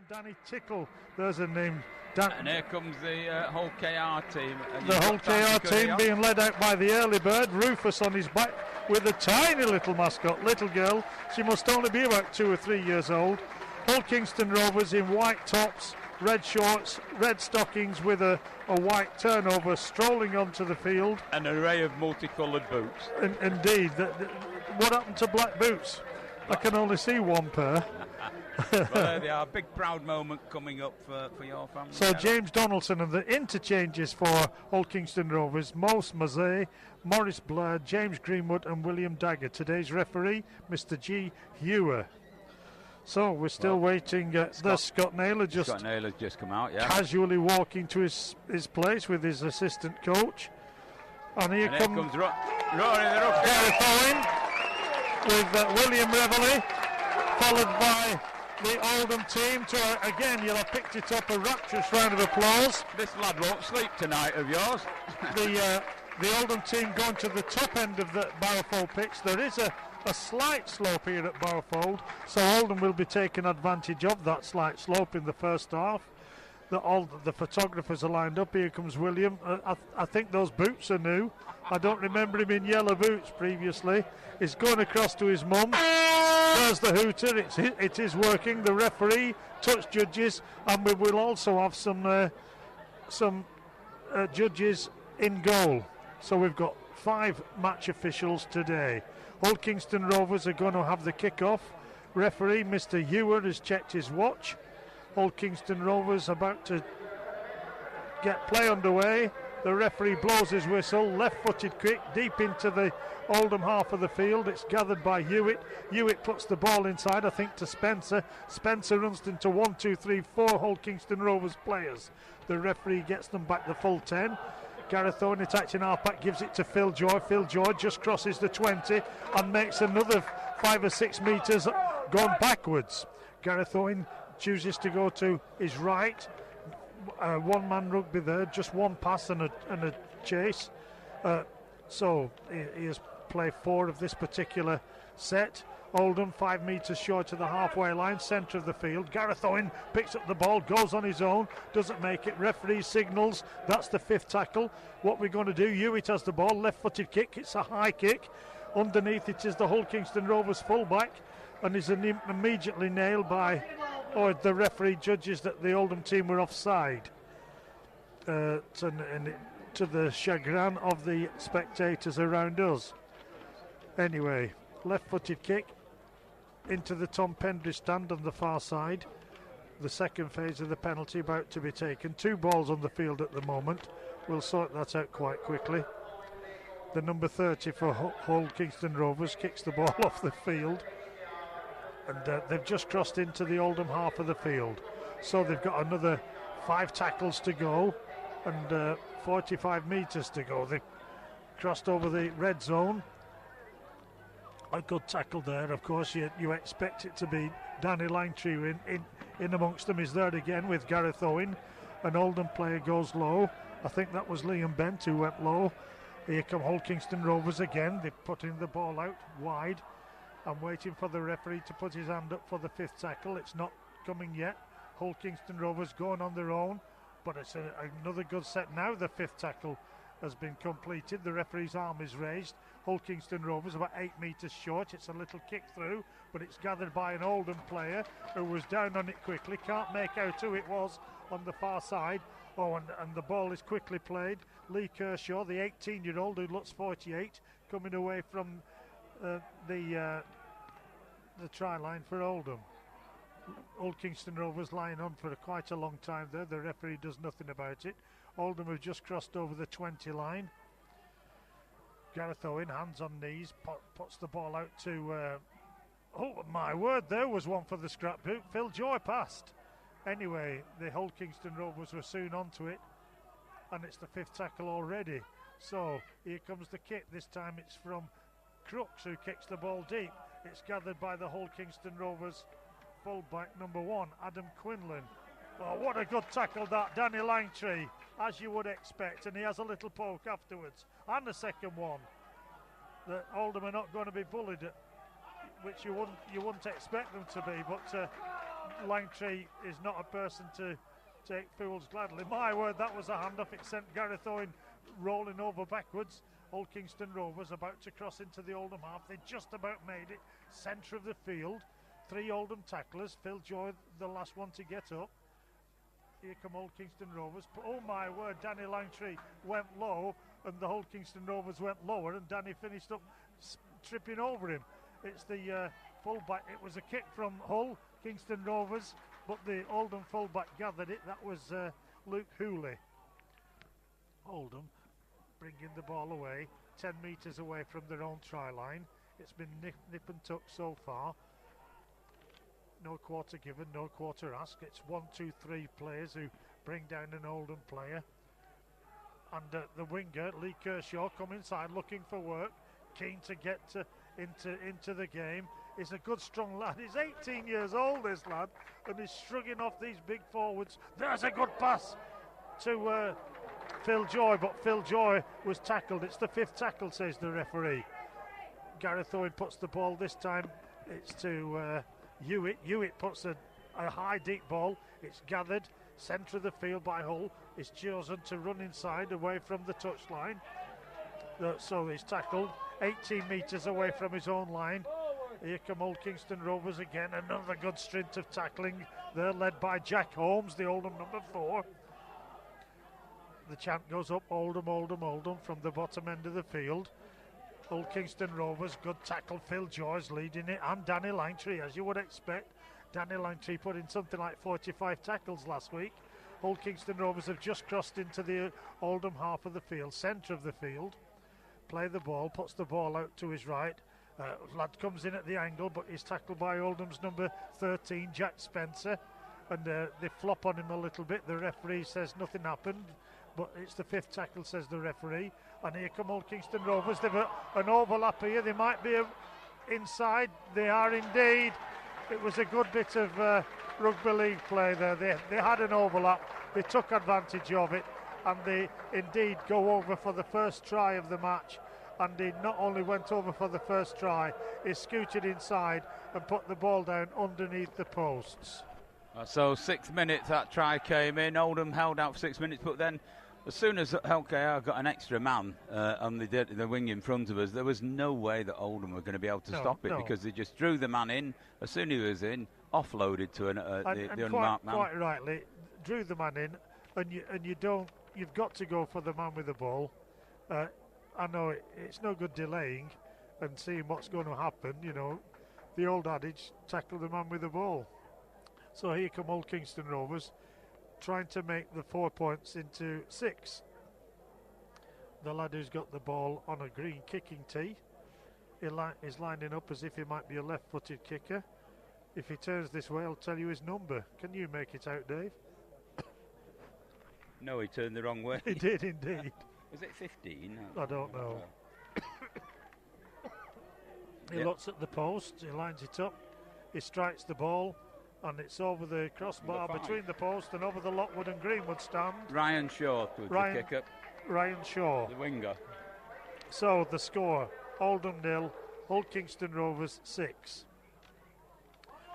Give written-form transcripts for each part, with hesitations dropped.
Danny Tickle. There's a name. And here comes the whole KR team. The whole KR team being led out by the early bird, Rufus on his back with a tiny little mascot, little girl. She must only be about 2 or 3 years old. Hull Kingston Rovers in white tops, red shorts, red stockings with a white turnover, strolling onto the field. An array of multicoloured boots. Indeed. What happened to black boots? I can only see one pair. Well, there they are. A big proud moment coming up for your family. So James Donaldson and the interchanges for Hull Kingston Rovers: Mose Mazet, Maurice Blair, James Greenwood and William Dagger. Today's referee, Mr. G. Hewer. So we're still waiting. Scott Naylor just come out, yeah. Casually walking to his place with his assistant coach. And here comes Rory the Rook. Gareth Owen with William Reveley, followed by the Oldham team. Again, you'll have picked it up, a rapturous round of applause. This lad won't sleep tonight of yours. The Oldham team going to the top end of the Barrowfold pitch. There is a slight slope here at Barrowfold, so Oldham will be taking advantage of that slight slope in the first half. The photographers are lined up. Here comes William. I think those boots are new. I don't remember him in yellow boots previously. He's going across to his mum. There's the hooter. It is working. The referee, touch judges, and we will also have some judges in goal. So we've got 5 match officials today. Hull Kingston Rovers are going to have the kick-off. Referee Mr. Hewer has checked his watch. Hull Kingston Rovers about to get play underway. The referee blows his whistle, left-footed kick deep into the Oldham half of the field. It's gathered by Hewitt. Hewitt puts the ball inside, I think, to Spencer. Spencer runs into 1, 2, 3, 4 Hull Kingston Rovers players. The referee gets them back the full 10. Gareth Owen attacking half-back, gives it to Phil Joy. Phil Joy just crosses the 20 and makes another 5 or 6 metres gone backwards. Gareth Owen chooses to go to his right. One-man rugby there, just one pass and a chase. So he has played 4 of this particular set. Oldham 5 metres short of the halfway line, centre of the field. Gareth Owen picks up the ball, goes on his own, doesn't make it. Referee signals. That's the 5th tackle. What we're going to do, Hewitt has the ball, left-footed kick. It's a high kick. Underneath it is the Hull Kingston Rovers fullback, and is immediately nailed by the referee judges that the Oldham team were offside. To the chagrin of the spectators around us. Anyway, left-footed kick into the Tom Pendry stand on the far side. The second phase of the penalty about to be taken. 2 balls on the field at the moment. We'll sort that out quite quickly. The number 30 for Hull Kingston Rovers kicks the ball off the field. And they've just crossed into the Oldham half of the field. So they've got another 5 tackles to go and 45 metres to go. They've crossed over the red zone. A good tackle there, of course. You expect it to be Danny Langtree in amongst them. Is there again with Gareth Owen. An Oldham player goes low. I think that was Liam Bent who went low. Here come Hull Kingston Rovers again. They're putting the ball out wide. I'm waiting for the referee to put his hand up for the 5th tackle. It's not coming yet. Hull Kingston Rovers going on their own, but it's another good set. Now the 5th tackle has been completed. The referee's arm is raised. Hull Kingston Rovers about 8 metres short. It's a little kick through, but it's gathered by an Oldham player who was down on it quickly. Can't make out who it was on the far side. And the ball is quickly played. Lee Kershaw, the 18-year-old who looks 48, coming away from the try line for Oldham. Old Kingston Rovers lying on for quite a long time there. The referee does nothing about it. Oldham have just crossed over the 20 line. Gareth Owen, hands on knees, puts the ball out to oh my word, there was one for the scrap boot. Phil Joy passed. Anyway, the Hull Kingston Rovers were soon onto it, and it's the 5th tackle already. So here comes the kick. This time it's from Crooks, who kicks the ball deep. It's gathered by the Hull Kingston Rovers fullback number 1, Adam Quinlan. Oh, what a good tackle that, Danny Langtree, as you would expect, and he has a little poke afterwards, and a second one. The Oldham are not going to be bullied, which you wouldn't expect them to be, but Langtree is not a person to take fools gladly. My word, that was a handoff. It sent Gareth Owen rolling over backwards. Old Kingston Rovers about to cross into the Oldham half. They just about made it. Centre of the field. 3 Oldham tacklers. Phil Joy, the last one to get up. Here come Old Kingston Rovers. But oh my word, Danny Langtree went low, and the Old Kingston Rovers went lower, and Danny finished up tripping over him. It's the fullback. It was a kick from Hull, Kingston Rovers, but the Oldham fullback gathered it. That was Luke Hooley. Oldham bringing the ball away, 10 metres away from their own try line. It's been nip and tuck so far. No quarter given, no quarter asked. It's 1, 2, 3 players who bring down an Oldham player. And the winger, Lee Kershaw, come inside looking for work, keen to get into the game. He's a good, strong lad. He's 18 years old, this lad, and he's shrugging off these big forwards. There's a good pass to Phil Joy, but Phil Joy was tackled. It's the 5th tackle, says the referee. Gareth Owen puts the ball this time. It's to Hewitt. Hewitt puts a high, deep ball. It's gathered centre of the field by Hull. It's chosen to run inside away from the touchline. So he's tackled 18 metres away from his own line. Here come Old Kingston Rovers again. Another good stint of tackling. They're led by Jack Holmes, the Oldham number 4. The chant goes up, Oldham, Oldham, Oldham, from the bottom end of the field. Old Kingston Rovers, good tackle. Phil Joy's leading it, and Danny Langtree, as you would expect. Danny Langtree put in something like 45 tackles last week. Old Kingston Rovers have just crossed into the Oldham half of the field, centre of the field. Play the ball, puts the ball out to his right. Lad comes in at the angle, but he's tackled by Oldham's number 13, Jack Spencer. And they flop on him a little bit. The referee says nothing happened, but it's the 5th tackle, says the referee. And here come Old Kingston Rovers. They've an overlap here. They might be inside. They are indeed. It was a good bit of rugby league play there. They had an overlap. They took advantage of it, and they indeed go over for the first try of the match. And he not only went over for the first try, he scooted inside and put the ball down underneath the posts. So 6 minutes that try came in. Oldham held out for 6 minutes, but then as soon as LKR got an extra man on the wing in front of us, there was no way that Oldham were going to be able to stop it, because they just drew the man in. As soon as he was in, offloaded to the unmarked man. Quite rightly, drew the man in, and you've got to go for the man with the ball. I know it's no good delaying and seeing what's going to happen. You know, the old adage, tackle the man with the ball. So here come Old Kingston Rovers, trying to make the 4 points into 6. The lad who's got the ball on a green kicking tee is lining up as if he might be a left-footed kicker. If he turns this way, I'll tell you his number. Can you make it out, Dave? No, he turned the wrong way. He did indeed. Was it 15? I don't know. He looks at the post, he lines it up, he strikes the ball, and it's over the crossbar between the post and over the Lockwood and Greenwood stand. Ryan Shaw with the kick up. Ryan Shaw. The winger. So the score, Oldham 0, Old Kingston Rovers 6.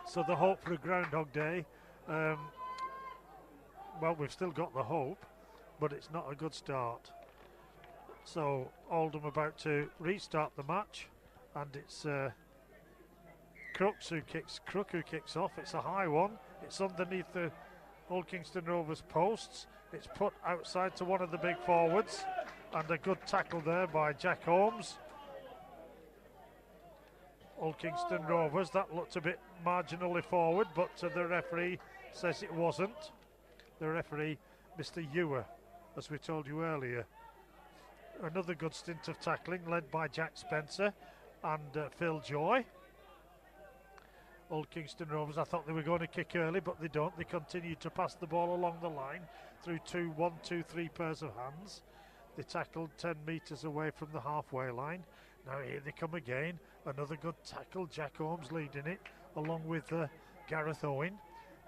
So the hope for a Groundhog Day, well, we've still got the hope, but it's not a good start. So Oldham about to restart the match, and it's Crook who kicks off. It's a high one. It's underneath the Old Kingston Rovers posts. It's put outside to one of the big forwards, and a good tackle there by Jack Holmes. Old Kingston Rovers, that looked a bit marginally forward, but the referee says it wasn't. The referee, Mr. Ewer, as we told you earlier. Another good stint of tackling led by Jack Spencer and Phil Joy. Old Kingston Rovers, I thought they were going to kick early, but they don't. They continue to pass the ball along the line through 1, 2, 3 pairs of hands. They tackled 10 metres away from the halfway line. Now here they come again. Another good tackle. Jack Holmes leading it along with Gareth Owen.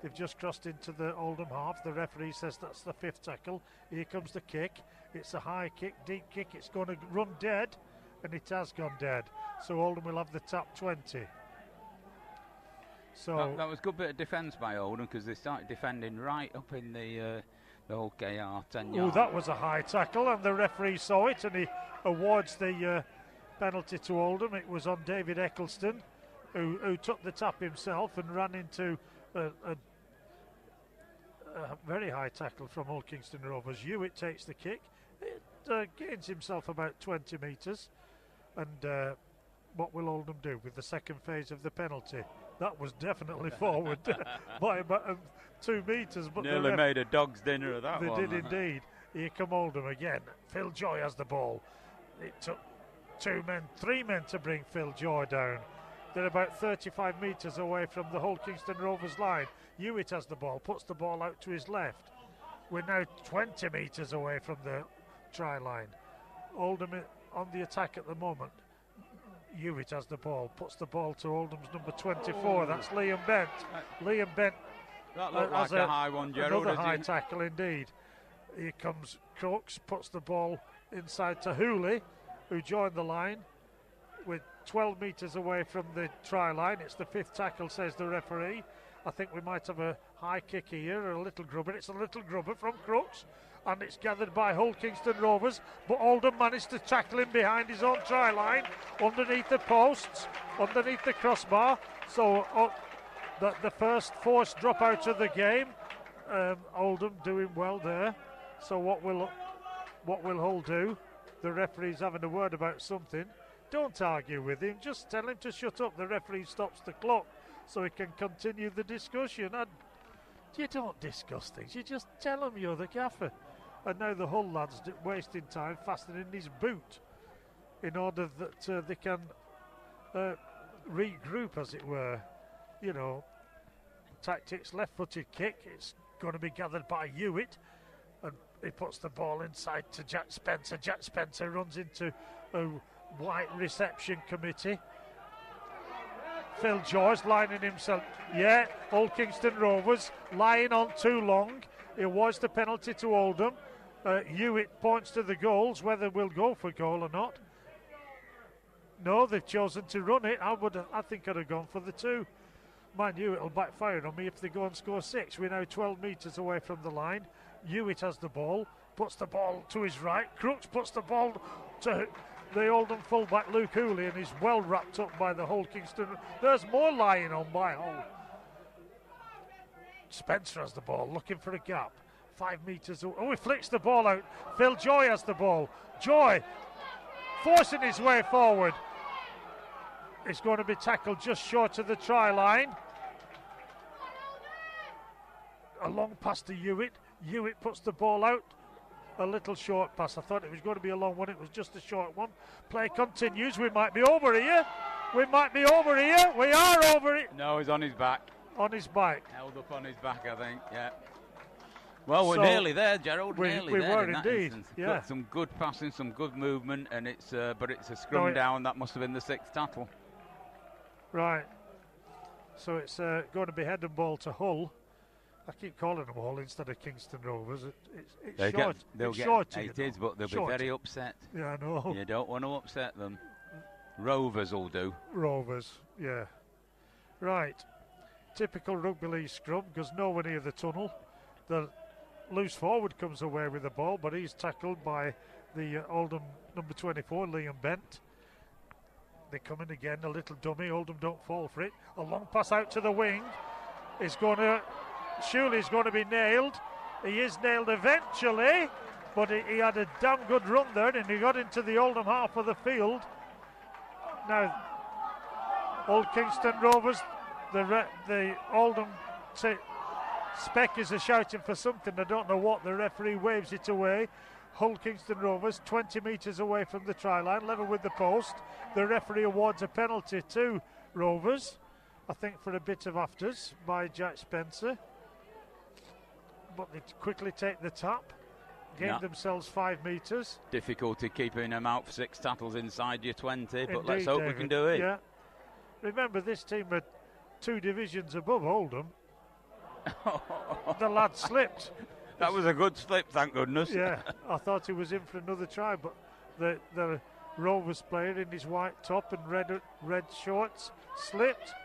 They've just crossed into the Oldham half. The referee says that's the 5th tackle. Here comes the kick. It's a high kick, deep kick. It's going to run dead, and it has gone dead. So Oldham will have the tap 20. So that was a good bit of defence by Oldham, because they started defending right up in the whole KR 10 yard. Oh, that was a high tackle, and the referee saw it, and he awards the penalty to Oldham. It was on David Eccleston, who took the tap himself and ran into a very high tackle from Hull Kingston Rovers. Hewitt takes the kick. It gains himself about 20 metres. And what will Oldham do with the second phase of the penalty? That was definitely forward by about 2 metres. But nearly made a dog's dinner of that they one. They did indeed. Here come Oldham again. Phil Joy has the ball. It took 3 men to bring Phil Joy down. They're about 35 metres away from the Hull Kingston Rovers line. Hewitt has the ball, puts the ball out to his left. We're now 20 metres away from the try line. Oldham on the attack at the moment. Hewitt has the ball, puts the ball to Oldham's number 24. That's Liam Bent. Liam Bent. That looked like a high one, Gerald. Another high tackle indeed. Here comes Crooks, puts the ball inside to Hooley, who joined the line with 12 metres away from the try line. It's the 5th tackle, says the referee. I think we might have a high kick here, or a little grubber. It's a little grubber from Crooks, and it's gathered by Hull Kingston Rovers, but Oldham managed to tackle him behind his own try line, underneath the posts, underneath the crossbar. So the first forced drop out of the game. Oldham doing well there. So what will Hull do? The referee's having a word about something. Don't argue with him, just tell him to shut up. The referee stops the clock so he can continue the discussion. And you don't discuss things, you just tell him you're the gaffer. And now the Hull lads wasting time fastening his boot in order that they can regroup, as it were. You know, tactics, left-footed kick. It's going to be gathered by Hewitt, and he puts the ball inside to Jack Spencer. Jack Spencer runs into a white reception committee. Phil Joyce lining himself. Yeah, Old Kingston Rovers lying on too long. It was the penalty to Oldham. Hewitt points to the goals, whether we'll go for goal or not. No, they've chosen to run it. I think I'd have gone for the 2. Mind you, it'll backfire on me if they go and score 6. We're now 12 metres away from the line. Hewitt has the ball, puts the ball to his right. Crooks puts the ball to the Oldham fullback Luke Hooley, and he's well wrapped up by the Hull Kingston. There's more lying on by Hull. Spencer has the ball, looking for a gap. 5 metres away. Oh, he flicks the ball out. Phil Joy has the ball. Joy forcing his way forward. It's going to be tackled just short of the try line. A long pass to Hewitt. Hewitt puts the ball out. A little short pass. I thought it was going to be a long one. It was just a short one. Play continues. We might be over here. We might be over here. We are over it. No, he's on his back. On his back. Held up on his back, I think. Yeah. Well, we're nearly there, Gerald. We were indeed. Yeah. Got some good passing, some good movement, and it's a scrum down. That must have been the 6th tackle. Right. So it's going to be head and ball to Hull. I keep calling them Hull instead of Kingston Rovers. It's short. It is, but they'll be very upset. Yeah, I know. You don't want to upset them. Rovers will do. Rovers, yeah. Right. Typical rugby league scrum, because no one near the tunnel. The loose forward comes away with the ball, but he's tackled by the Oldham number 24, Liam Bent. They come in again, a little dummy. Oldham don't fall for it. A long pass out to the wing. Surely he's going to be nailed. He is nailed eventually, but he had a damn good run there, and he got into the Oldham half of the field. Now, Old Kingston Rovers, the Oldham speckers are shouting for something. I don't know what. The referee waves it away. Hull Kingston Rovers 20 metres away from the try line, level with the post. The referee awards a penalty to Rovers, I think for a bit of afters by Jack Spencer. But they quickly take the tap, gain themselves 5 metres. Difficulty keeping them out for 6 tackles inside your 20, Indeed, but let's hope David. we can do it. Yeah. Remember, this team are 2 divisions above Oldham. The lad slipped. That was a good slip, thank goodness. Yeah, I thought he was in for another try, but the Rovers player in his white top and red shorts slipped.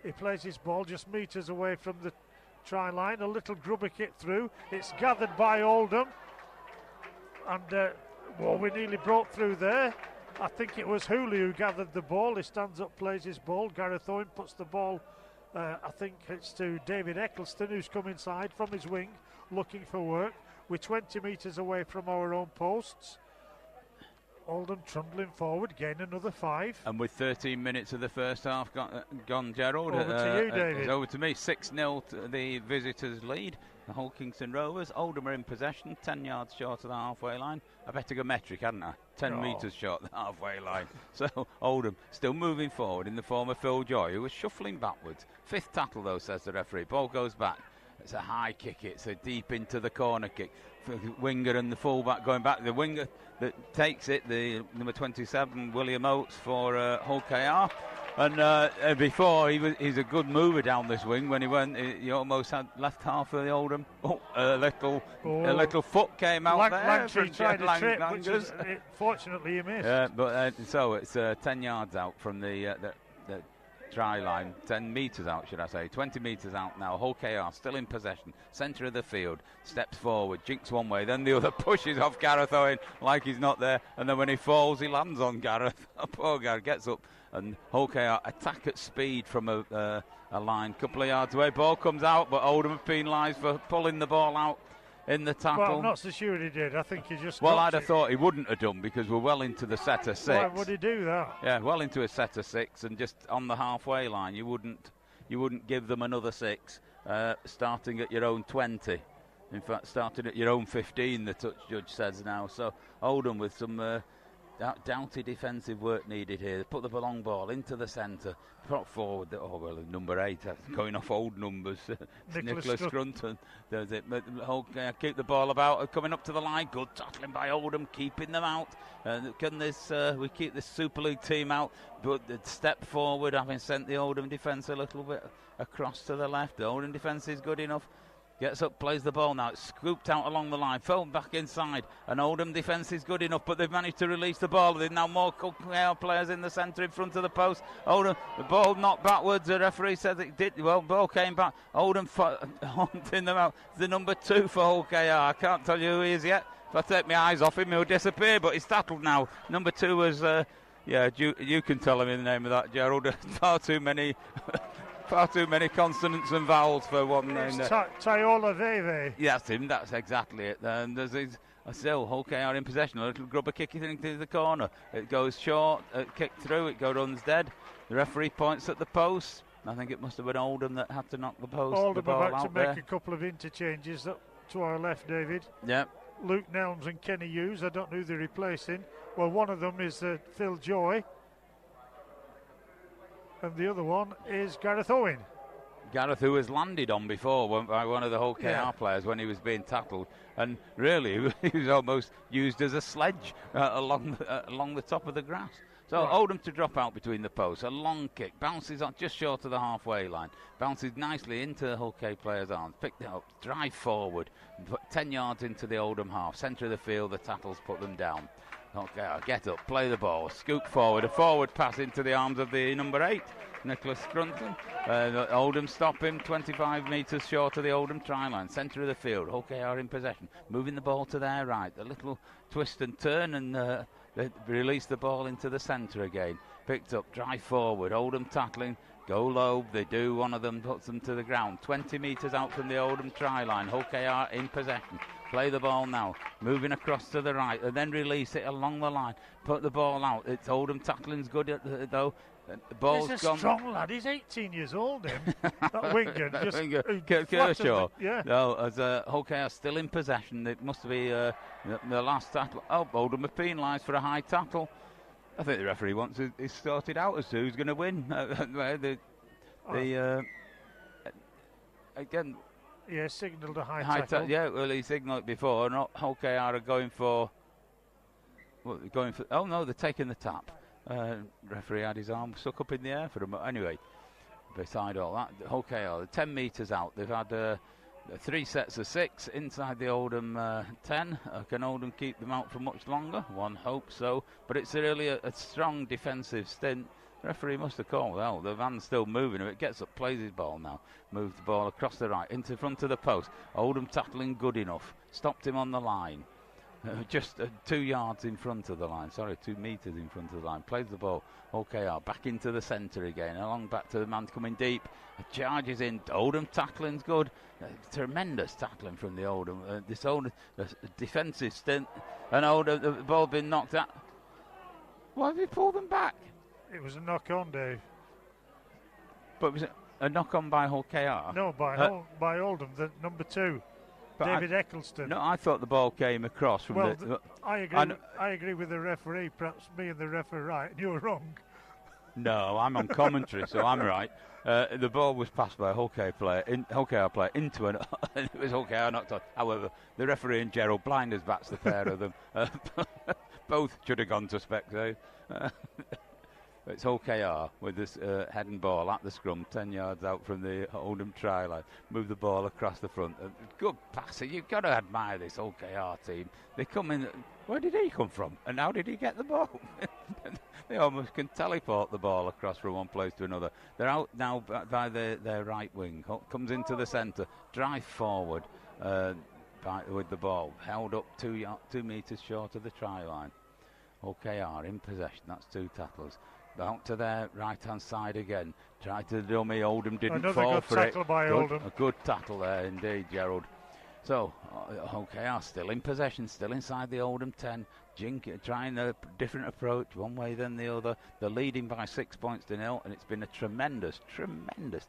He plays his ball just metres away from the try line. A little grubber kick through. It's gathered by Oldham. And we nearly broke through there. I think it was Hooley who gathered the ball. He stands up, plays his ball. Gareth Owen puts the ball, I think it's to David Eccleston, who's come inside from his wing looking for work. We're 20 metres away from our own posts. Oldham trundling forward, gain another 5. And with 13 minutes of the first half gone, Gerald. Over to you, David. It's over to me. 6-0 to the visitors' lead. The whole Kingston Rovers. Oldham are in possession, 10 yards short of the halfway line. I better go metric, hadn't I? 10 metres short of the halfway line. So Oldham still moving forward in the form of Phil Joy, who was shuffling backwards. 5th tackle, though, says the referee. Ball goes back. It's a high kick. It's a deep into the corner kick. For the winger and the fullback going back. The winger that takes it, the number 27, William Oates for Hull KR. And before, he's a good mover down this wing. When he went, he almost had left half of the Oldham. A little foot came out there. Langtree tried to trip, which fortunately he missed. So it's 10 yards out from the try line, 10 metres out, should I say. 20 metres out now. Hull KR still in possession. Centre of the field. Steps forward. Jinks one way. Then the other pushes off Gareth Owen like he's not there. And then when he falls, he lands on Gareth. Poor Gareth gets up. And Hull KR attack at speed from a line. Couple of yards away. Ball comes out, but Oldham have penalised for pulling the ball out in the tackle. Well, I'm not so sure he did. I think he just. Well, I'd have thought he wouldn't have done because we're well into the set of 6. Why would he do that? Yeah, well into a set of 6 and just on the halfway line. You wouldn't give them another 6, starting at your own 20. In fact, starting at your own 15, the touch judge says now. So Oldham with some doughty defensive work needed here. They put the long ball into the centre, brought forward. Number 8, going off old numbers. Nicholas Scrunton does it. But keep the ball about, coming up to the line. Good tackling by Oldham, keeping them out. We keep this Super League team out, but the step forward, having sent the Oldham defence a little bit across to the left. The Oldham defence is good enough. Gets up, plays the ball now. It's scooped out along the line. Fell back inside. And Oldham defence is good enough, but they've managed to release the ball. There's now more players in the centre in front of the post. Oldham, the ball knocked backwards. The referee said it did. Well, ball came back. Oldham hunting them out. The number 2 for Hull KR. I can't tell you who he is yet. If I take my eyes off him, he'll disappear, but he's tackled now. Number 2 was, you can tell him the name of that, Gerald. Far too many consonants and vowels for one name. Tayola Veve. Yeah, that's him. That's exactly it. And there's still Hull KR in possession. A little grubber kick into the corner. It goes short. Kick through. It runs dead. The referee points at the post. I think it must have been Oldham that had to knock the post. Oldham about to make a couple of interchanges to our left, David. Yep. Luke Nelms and Kenny Hughes. I don't know who they're replacing. Well, one of them is Phil Joy. And the other one is Gareth Owen. Gareth, who was landed on before by one of the Hull KR players when he was being tackled. And really, he was almost used as a sledge along the top of the grass. So Oldham to drop out between the posts. A long kick. Bounces on just short of the halfway line. Bounces nicely into the Hull KR player's arms. Picked it up. Drive forward. Put 10 yards into the Oldham half. Centre of the field. The tackles put them down. Okay, get up, play the ball, scoop forward, a forward pass into the arms of the number 8, Nicholas Scrunton. Oldham stop him, 25 metres short of the Oldham try line, centre of the field. Hull KR in possession, moving the ball to their right, a little twist and turn, and they release the ball into the centre again. Picked up, drive forward, Oldham tackling, go low, they do, one of them puts them to the ground. 20 metres out from the Oldham try line, Hull KR in possession. Play the ball now, moving across to the right, and then release it along the line. Put the ball out. It's Oldham tackling's good though. The ball's He's a gone. strong lad. He's 18 years old. Him. That winger, Kershaw. Yeah. No, as Hull KR still in possession. It must be the last tackle. Oh, Oldham have penalised for a high tackle. I think the referee wants it sorted out as to who's going to win. Again. Yeah, signalled a high tackle. Well, he signalled it before. Hull KR are going for. Oh no, they're taking the tap. Referee had his arm stuck up in the air for a moment. Anyway, beside all that, Hull KR, 10 metres out. They've had 3 sets of 6 inside the Oldham 10. Can Oldham keep them out for much longer? One hopes so. But it's really a strong defensive stint. Referee must have called. Well, the van's still moving. It gets up, plays his ball now. Moves the ball across the right, into front of the post. Oldham tackling good enough. Stopped him on the line. Just 2 yards in front of the line. Sorry, 2 metres in front of the line. Plays the ball. OKR back into the centre again. Along back to the man coming deep. Charges in. Oldham tackling's good. Tremendous tackling from the Oldham. This Oldham defensive stint. And Oldham, the ball being knocked out. Why have you pulled them back? It was a knock on, Dave. But was it a knock on by OKR? No, by Oldham, the number 2. David Eccleston. No, I thought the ball came across from I agree with the referee. Perhaps me and the referee right, and you're wrong. No, I'm on commentary, so I'm right. The ball was passed by a OKR player into an. It was OKR knocked on. However, the referee and Gerald blind as bats, the pair of them. Both should have gone to spectate. It's OKR with this heading ball at the scrum, 10 yards out from the Oldham try line. Move the ball across the front. Good passer. You've got to admire this OKR team. They come in. Where did he come from? And how did he get the ball? They almost can teleport the ball across from one place to another. They're out now by their right wing. Comes into the centre. Drive forward with the ball. Held up 2 metres short of the try line. OKR in possession. That's 2 tackles. Out to their right-hand side again. Tried to dummy. Oldham didn't fall for it. Another good tackle by Oldham. A good tackle there indeed, Gerald. So, OKR still in possession, still inside the Oldham 10. Trying a different approach, one way than the other. They're leading by 6 points to 0, and it's been a tremendous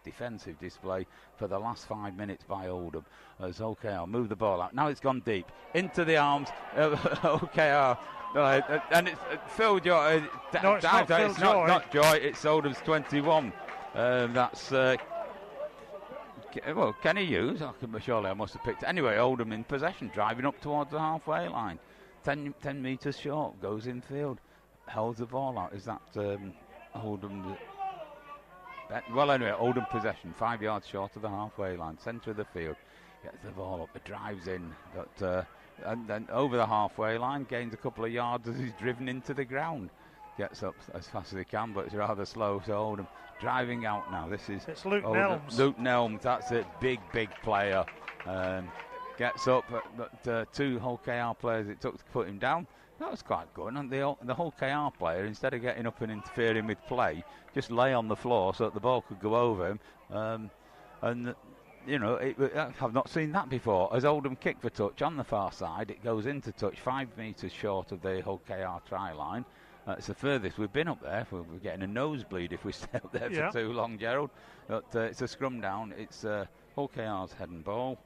defensive display for the last 5 minutes by Oldham. As OKR move the ball out. Now it's gone deep. Into the arms of OKR. And it's Phil Joy. No, it's not Phil Joy. Not Joy, it's Oldham's 21. That's... Kenny Hughes. Surely I must have picked it. Anyway, Oldham in possession, driving up towards the halfway line. 10 metres short, goes infield, holds the ball out. Is that Oldham? Well, anyway, Oldham possession, 5 yards short of the halfway line, centre of the field. Gets the ball up, it drives in, but and then over the halfway line, gains a couple of yards as he's driven into the ground. Gets up as fast as he can, but it's rather slow. So Oldham driving out now. It's Luke Oldham. Nelms. Luke Nelms, that's it, big player. Gets up, but 2 OKR players it took to put him down. That was quite good. And the OKR player, instead of getting up and interfering with play, just lay on the floor so that the ball could go over him. And you know, I've not seen that before. As Oldham kick for touch on the far side, it goes into touch 5 metres short of the OKR try line. It's the furthest we've been up there. We're getting a nosebleed if we stay up there for too long, Gerald. But it's a scrum down. It's OKR's head and ball.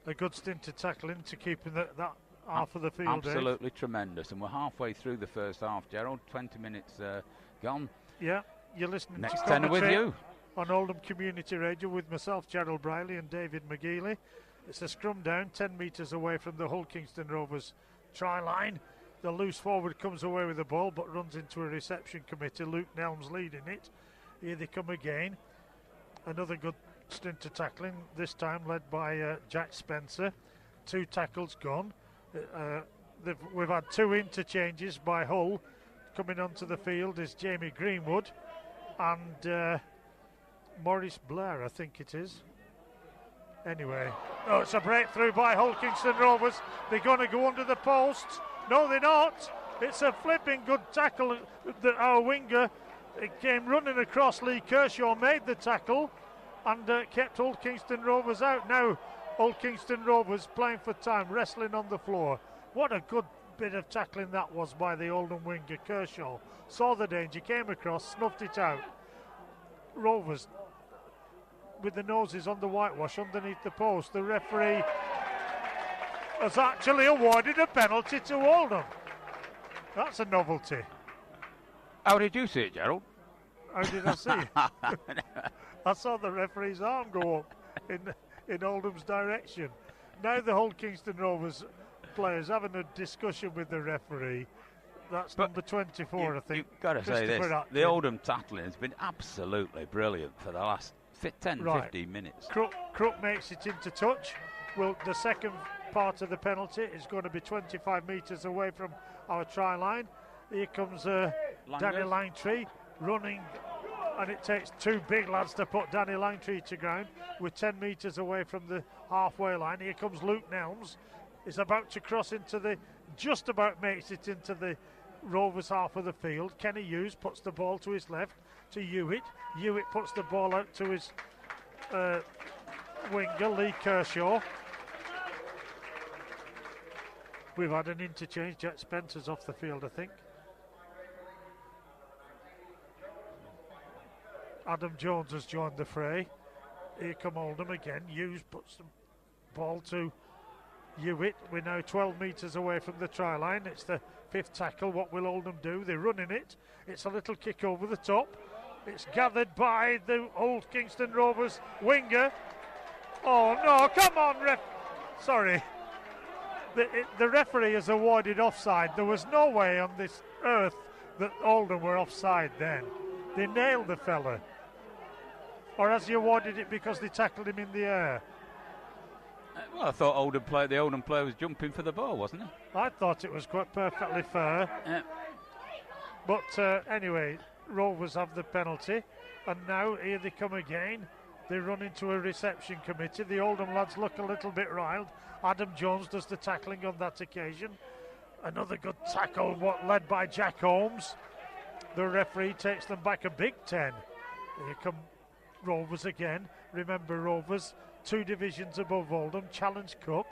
A good stint to tackle into keeping that half of the field. Absolutely tremendous. And we're halfway through the first half, Gerald. 20 minutes gone. Yeah, you're listening Next to tenner with you. On Oldham Community Radio with myself, Gerald Briley, and David McGeely. It's a scrum down, 10 metres away from the Hull Kingston Rovers try line. The loose forward comes away with the ball but runs into a reception committee. Luke Nelms leading it. Here they come again. Another good stint to tackling, this time led by Jack Spencer. 2 tackles gone. We've had 2 interchanges by Hull. Coming onto the field is Jamie Greenwood and Maurice Blair, I think it is. Anyway, it's a breakthrough by Hull Kingston Rovers. They're going to go under the posts. No, they're not. It's a flipping good tackle. Our winger came running across. Lee Kershaw made the tackle and kept Hull Kingston Rovers out. Now Hull Kingston Rovers playing for time, wrestling on the floor. What a good bit of tackling that was by the Oldham winger Kershaw. Saw the danger, came across, snuffed it out. Rovers with the noses on the whitewash underneath the post. The referee has actually awarded a penalty to Oldham. That's a novelty. How did you see it, Gerald? How did I see it? I saw the referee's arm go up in Oldham's direction. Now the Hull Kingston Rovers players having a discussion with the referee. That's number 24, I think. You've got to say this. The Oldham tackling has been absolutely brilliant for the last 10-15 minutes. Crook makes it into touch. Well, the second part of the penalty is going to be 25 metres away from our try line. Here comes Danny Langtree running and it takes two big lads to put Danny Langtree to ground. We're 10 metres away from the halfway line. Here comes Luke Nelms. He's about to cross into the, just about makes it into the Rovers half of the field. Kenny Hughes puts the ball to his left to Hewitt. Hewitt puts the ball out to his winger, Lee Kershaw. We've had an interchange. Jack Spencer's off the field, I think. Adam Jones has joined the fray. Here come Oldham again. Hughes puts the ball to Hewitt. We're now 12 metres away from the try line. It's the fifth tackle. What will Oldham do? They're running it. It's a little kick over the top. It's gathered by the Old Kingston Rovers winger. Oh no, come on, ref. Sorry. The referee has awarded offside. There was no way on this earth that Oldham were offside then. They nailed the fella. Or has he awarded it because they tackled him in the air? Well, I thought the Oldham player was jumping for the ball, wasn't he? I thought it was quite perfectly fair. Yeah. But anyway, Rovers have the penalty. And now here they come again. They run into a reception committee. The Oldham lads look a little bit riled. Adam Jones does the tackling on that occasion. Another good tackle, led by Jack Holmes. The referee takes them back a big 10. Here come Rovers again. Remember, Rovers, 2 divisions above Oldham, Challenge Cup.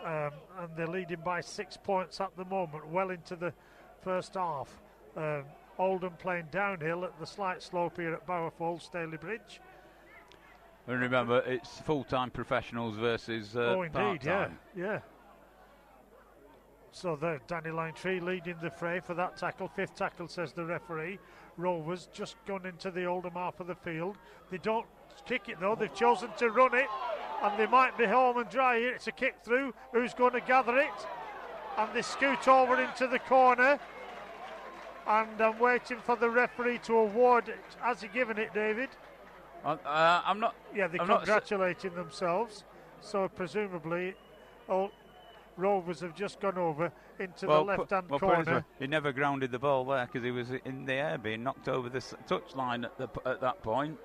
And they're leading by 6 points at the moment, well into the first half. Oldham playing downhill at the slight slope here at Bowerfold, Staley Bridge. And remember, it's full-time professionals versus part-time. Yeah. So there, Danny Langtree leading the fray for that tackle. 5th tackle, says the referee. Rovers just gone into the Oldham half of the field. They don't kick it though. They've chosen to run it, and they might be home and dry here. It's a kick through. Who's going to gather it? And they scoot over into the corner. And I'm waiting for the referee to award it. Has he given it, David? I'm not. Yeah, they're congratulating themselves. So presumably, Rovers have just gone over into the left-hand corner. He never grounded the ball there because he was in the air being knocked over the touchline at that point.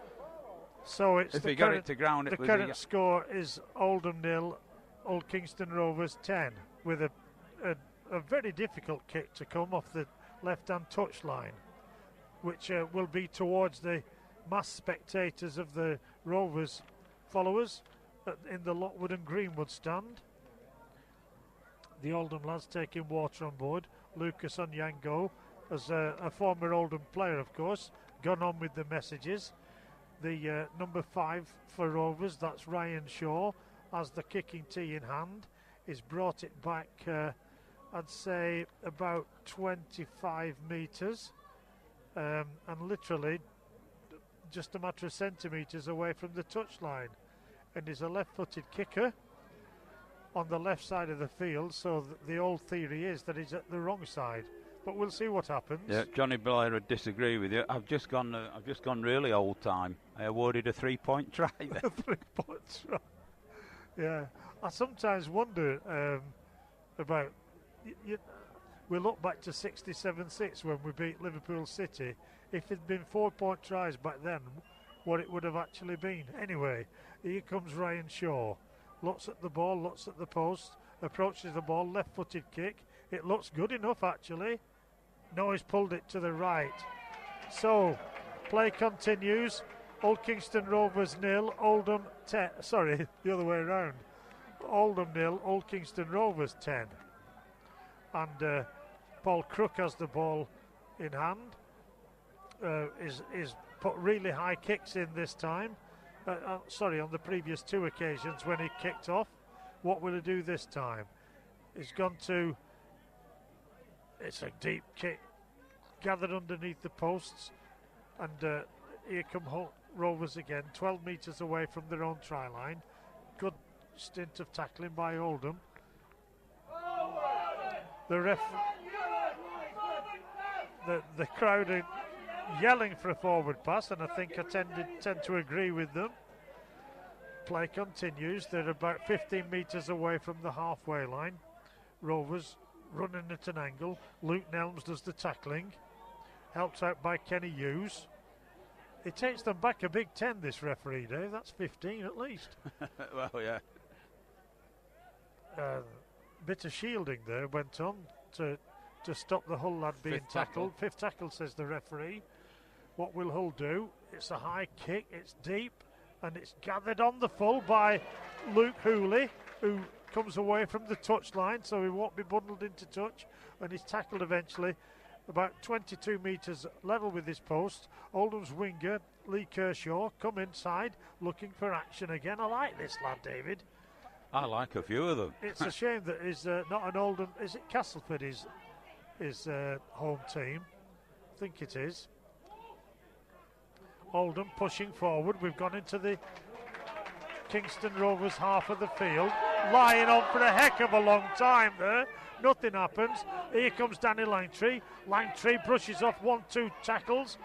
So it's if he got it to ground, the current score is Oldham 0, Old Kingston Rovers 10, with a very difficult kick to come off the left-hand touchline, which will be towards the mass spectators of the Rovers followers in the Lockwood and Greenwood stand. The Oldham lads taking water on board. Lucas Onyango, as a former Oldham player, of course, gone on with the messages. The number 5 for Rovers, that's Ryan Shaw, has the kicking tee in hand. He's brought it back, I'd say, about 25 metres, and literally just a matter of centimetres away from the touchline. And he's a left-footed kicker on the left side of the field, so the old theory is that he's at the wrong side. But we'll see what happens. Yeah, Johnny Blair would disagree with you. I've just gone really old time. I awarded a 3-point try there. A 3-point try. Yeah, I sometimes wonder about. We look back to 67-6 when we beat Liverpool City. If it'd been 4-point tries back then, what it would have actually been. Anyway, here comes Ryan Shaw. Looks at the ball, looks at the post, approaches the ball, left-footed kick. It looks good enough, actually. No, he's pulled it to the right. So, play continues. Old Kingston Rovers 0, Oldham 10. Sorry, the other way around. Oldham 0, Old Kingston Rovers 10. And Paul Crook has the ball in hand. Is put really high kicks in this time. On the previous 2 occasions when he kicked off. What will he do this time? He's gone to. It's a deep kick, gathered underneath the posts, and here come Rovers again, 12 metres away from their own try line. Good stint of tackling by Oldham. The crowd are yelling for a forward pass, and I think I tend to agree with them. Play continues. They're about 15 metres away from the halfway line. Rovers running at an angle. Luke Nelms does the tackling, helped out by Kenny Hughes. He takes them back a big 10, this referee, Dave. That's 15 at least. Well, yeah. Bit of shielding there went on to stop the Hull lad being tackled. Fifth tackle, says the referee. What will Hull do? It's a high kick, it's deep, and it's gathered on the full by Luke Hooley, who comes away from the touchline, so he won't be bundled into touch, and he's tackled eventually about 22 metres level with his post. Oldham's winger, Lee Kershaw, come inside looking for action again. I like this lad, David. I like a few of them. It's a shame that he's not an Oldham. Is it Castleford, his home team? I think it is. Oldham pushing forward. We've gone into the Kingston Rovers half of the field. Lying on for a heck of a long time there. Nothing happens. Here comes Danny Langtree. Langtree brushes off 1-2 tackles,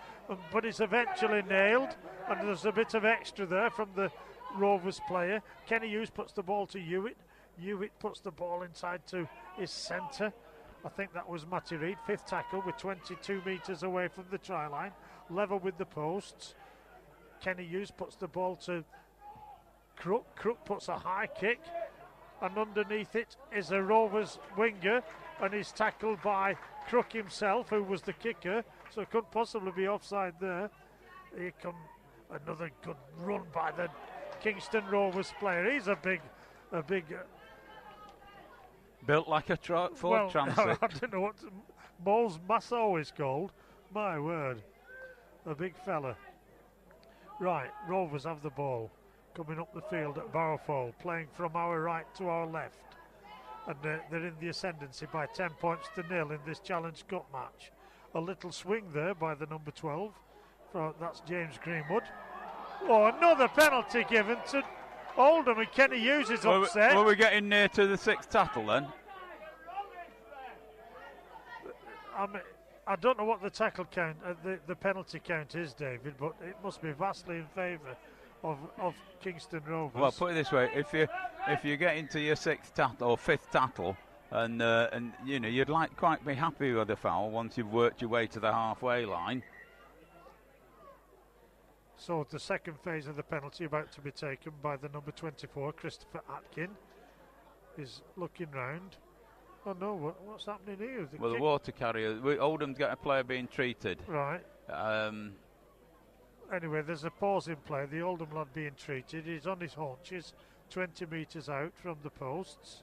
but is eventually nailed. And there's a bit of extra there from the Rovers player. Kenny Hughes puts the ball to Hewitt. Hewitt puts the ball inside to his centre. I think that was Matty Reid. Fifth tackle with 22 metres away from the try line. Level with the posts. Kenny Hughes puts the ball to Crook. Crook puts a high kick. And underneath it is a Rovers winger. And he's tackled by Crook himself, who was the kicker. So it couldn't possibly be offside there. Here comes another good run by the Kingston Rovers player. He's a big built like a Ford Transit. I don't know what Moles Masso is called. My word, a big fella. Right, Rovers have the ball coming up the field at Barrowfold, playing from our right to our left, and they're in the ascendancy by 10 points to 0 in this Challenge Cup match. A little swing there by the number 12. That's James Greenwood. Oh, another penalty given to Oldham, and Kenny Hughes is upset. Were we getting near to the sixth tackle then? I don't know what the tackle count, the penalty count is, David, but it must be vastly in favour of Kingston Rovers. Well, put it this way: if you get into your sixth tackle or fifth tackle, and you know, you'd quite be happy with the foul once you've worked your way to the halfway line. So the second phase of the penalty about to be taken by the number 24, Christopher Atkin, is looking round. Oh no, what's happening here? The water carrier, Oldham's got a player being treated. Right. Anyway, there's a pause in play. The Oldham lad being treated. He's on his haunches, 20 metres out from the posts.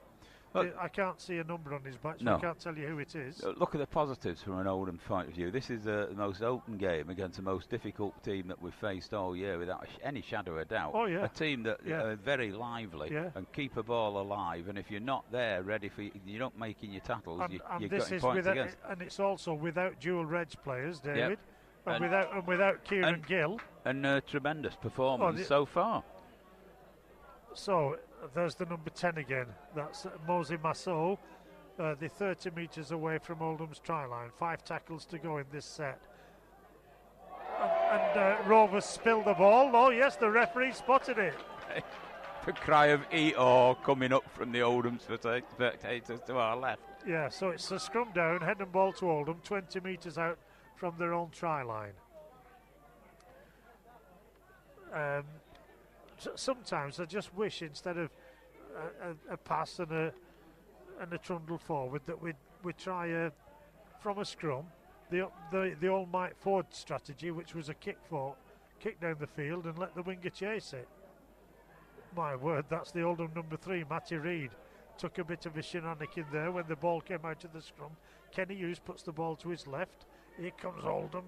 I can't see a number on his back, so I can't tell you who it is. Look at the positives from an Oldham point of view. This is the most open game against the most difficult team that we've faced all year, without any shadow of doubt. Oh, yeah. A team that are very lively and keep a ball alive, and if you're not there ready for you're not making your tackles, you're getting points against. And it's also without dual reg players, David, and without Kieran Gill. And tremendous performance so far. So there's the number 10 again. That's Mosey Masso. They're 30 metres away from Oldham's try line. 5 tackles to go in this set. And Rovers spilled the ball. Oh yes, the referee spotted it. The cry of E-O coming up from the Oldham spectators to our left. Yeah, so it's a scrum down, head and ball to Oldham, 20 metres out from their own try line. Sometimes I just wish, instead of a pass and a trundle forward, that we'd try from a scrum the All Might Ford strategy, which was a kick down the field and let the winger chase it. My word, that's the Oldham number 3, Matty Reid. Took a bit of a shenanigan there when the ball came out of the scrum. Kenny Hughes puts the ball to his left. Here comes Oldham,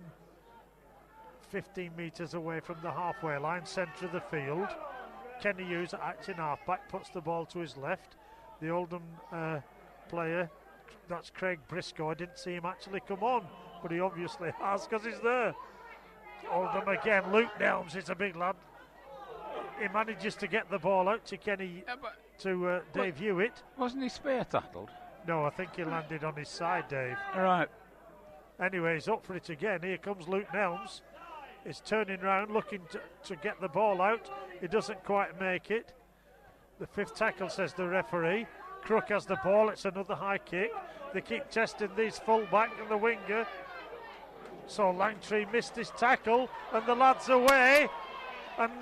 15 metres away from the halfway line, centre of the field. Kenny Hughes, acting halfback, puts the ball to his left. The Oldham player, that's Craig Briscoe. I didn't see him actually come on, but he obviously has, because he's there. Oldham again. Luke Nelms is a big lad. He manages to get the ball out to Dave Hewitt. Wasn't he spear tackled? No, I think he landed on his side, Dave. All right. Anyway, he's up for it again. Here comes Luke Nelms. He's turning round, looking to get the ball out. He doesn't quite make it. The 5th tackle, says the referee. Crook has the ball. It's another high kick. They keep testing these full-back and the winger. So Langtree missed his tackle, and the lad's away. And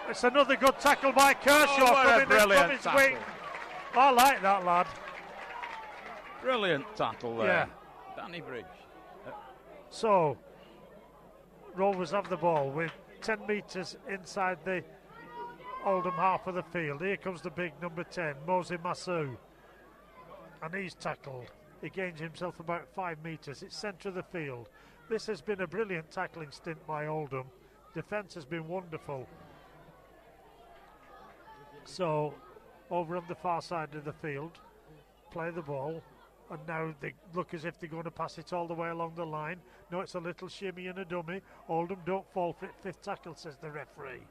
it's another good tackle by Kershaw. What a brilliant tackle. Wing. I like that lad. Brilliant tackle there. Yeah. Danny Bridge. So Rovers have the ball with 10 metres inside the Oldham half of the field. Here comes the big number 10, Mose Masu. And he's tackled. He gains himself about 5 metres. It's centre of the field. This has been a brilliant tackling stint by Oldham. Defence has been wonderful. So, over on the far side of the field, play the ball. And now they look as if they're going to pass it all the way along the line. No, it's a little shimmy and a dummy. Oldham don't fall for it. 5th tackle, says the referee.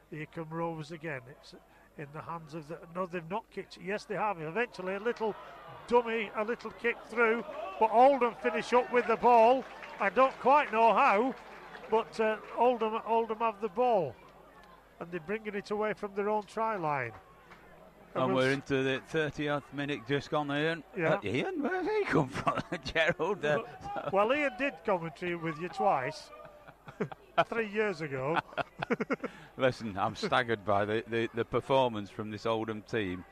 Here come Rovers again. It's in the hands of the... No, they've not kicked it. Yes, they have. Eventually, a little dummy, a little kick through. But Oldham finish up with the ball. I don't quite know how, but Oldham have the ball. And they're bringing it away from their own try line. And we're into the 30th minute just gone, Ian. Yeah. Ian, where's he come from? Gerald. Well, Ian did commentary with you twice. 3 years ago. Listen, I'm staggered by the performance from this Oldham team,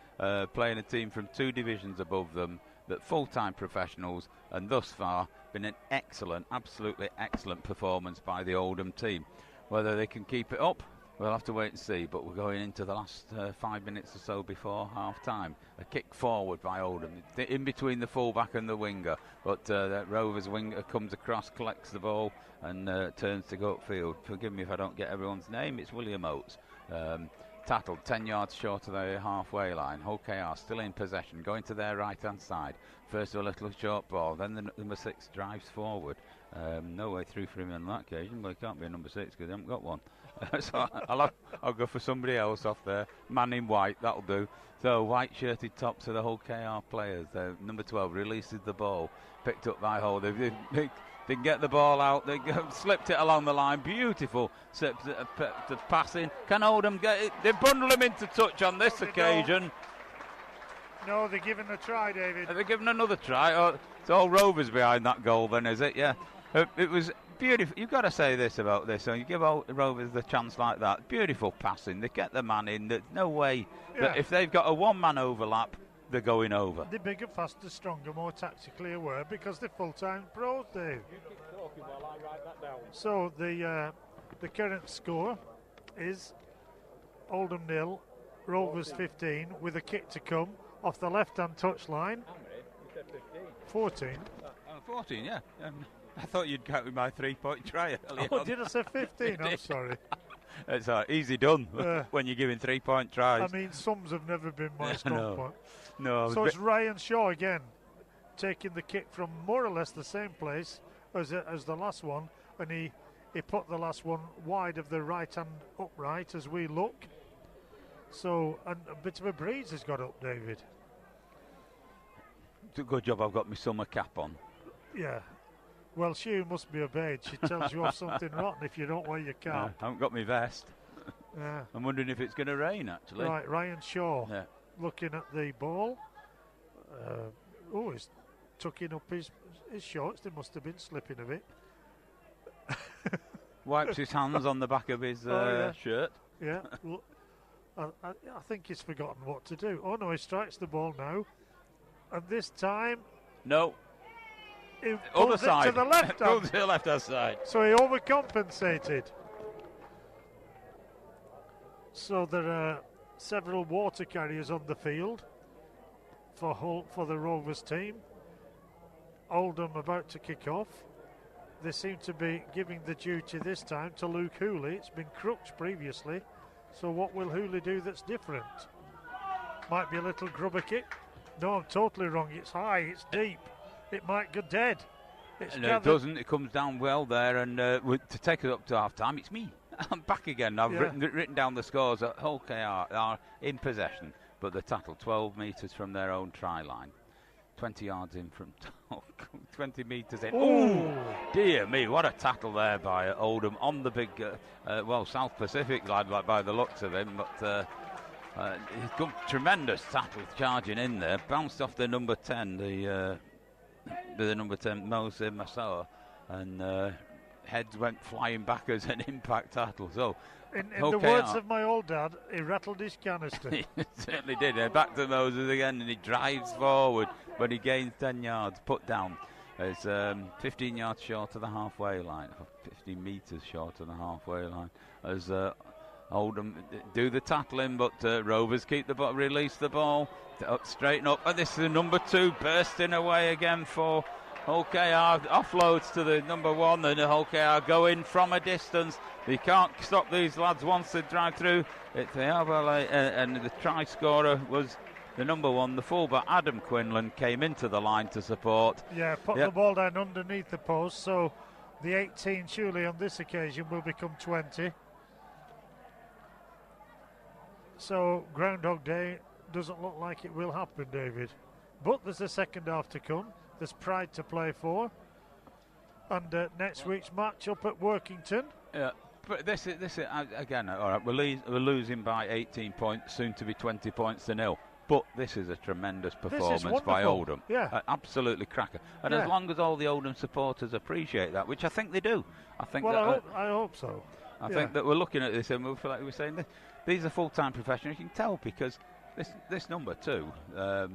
playing a team from 2 divisions above them, that full-time professionals, and thus far been an excellent, absolutely excellent performance by the Oldham team. Whether they can keep it up, we'll have to wait and see, but we're going into the last 5 minutes or so before half-time. A kick forward by Oldham, in between the full-back and the winger, but that Rovers winger comes across, collects the ball, and turns to go upfield. Forgive me if I don't get everyone's name, it's William Oates. Tattled 10 yards short of the halfway line. OKR still in possession, going to their right-hand side. First a little short ball, then the number 6 drives forward. No way through for him on that occasion, but he can't be a number 6 because he hasn't got one. So I'll go for somebody else off there. Man in white, that'll do. So white shirted tops of the whole KR players. Number 12 releases the ball, picked up by Hull. They get the ball out. They slipped it along the line. Beautiful passing. Can Oldham get it? They bundle him into touch on this occasion. No, they're giving a try, David. Are they giving another try? Oh, it's all Rovers behind that goal then, is it? Yeah. It was beautiful. You've got to say this about this. So you give Rovers the chance like that. Beautiful passing. They get the man in. There's no way that if they've got a one-man overlap, they're going over. They're bigger, faster, stronger, more tactically aware because they're full-time pros, Dave. So the current score is Oldham 0, Rovers 15, with a kick to come off the left-hand touch line. 14. 14, yeah. I thought you'd count with my 3-point try earlier. Oh, did I say 15? I'm sorry. It's easy done when you're giving 3-point tries. I mean, sums have never been my strong point. No. So it's Ryan Shaw again, taking the kick from more or less the same place as the last one, and he put the last one wide of the right-hand upright as we look. So, and a bit of a breeze has got up, David. It's a good job I've got my summer cap on. Yeah. Well, she must be obeyed. She tells you off something rotten if you don't wear your cap. I haven't got my vest. Yeah. I'm wondering if it's going to rain, actually. Right, Ryan Shaw looking at the ball. He's tucking up his shorts. They must have been slipping a bit. Wipes his hands on the back of his shirt. Yeah. Well, I think he's forgotten what to do. Oh, no, he strikes the ball now. And this time... No. He Other side. to the left hand. To the left-hand side. So he overcompensated. So there are several water carriers on the field for the Rovers team. Oldham about to kick off. They seem to be giving the duty this time to Luke Hooley. It's been Crooks previously. So what will Hooley do that's different? Might be a little grubber kick. No, I'm totally wrong. It's high, it's deep. It might go dead. No, it doesn't. It comes down well there, and to take it up to half-time, it's me. I'm back again. I've written down the scores. Hull KR are in possession, but they're tackled 12 metres from their own try line. 20 yards in from 20 metres in. Oh, dear me, what a tackle there by Oldham on the big, South Pacific lad, like by the looks of him, but he's got tremendous tackle charging in there. Bounced off the number 10, the number 10, Mose Masoa, and heads went flying back as an impact tackle. So, in the words of my old dad, he rattled his canister. He certainly did. Back to Moses again, and he drives forward, but he gains 10 yards, put down. It's 15 yards short of the halfway line, 15 metres short of the halfway line, as Oldham do the tackling, but Rovers keep the ball, release the ball, straighten up, and this is the number 2 bursting away again for OKR, offloads to the number 1, and OKR go in from a distance. They can't stop these lads once they drive through. And the try scorer was the number 1, the fullback Adam Quinlan, came into the line to support. Yeah, put the ball down underneath the post, so the 18 surely on this occasion will become 20. So Groundhog Day doesn't look like it will happen, David. But there's a second half to come. There's pride to play for. And next week's match up at Workington. Yeah, but this is again, all right, we're losing by 18 points, soon to be 20 points to nil. But this is a tremendous performance by Oldham. Yeah. Absolutely cracker. And as long as all the Oldham supporters appreciate that, which I think they do. I hope so. I think that we're looking at this and we feel like we're saying these are full-time professionals. You can tell because this number 2, I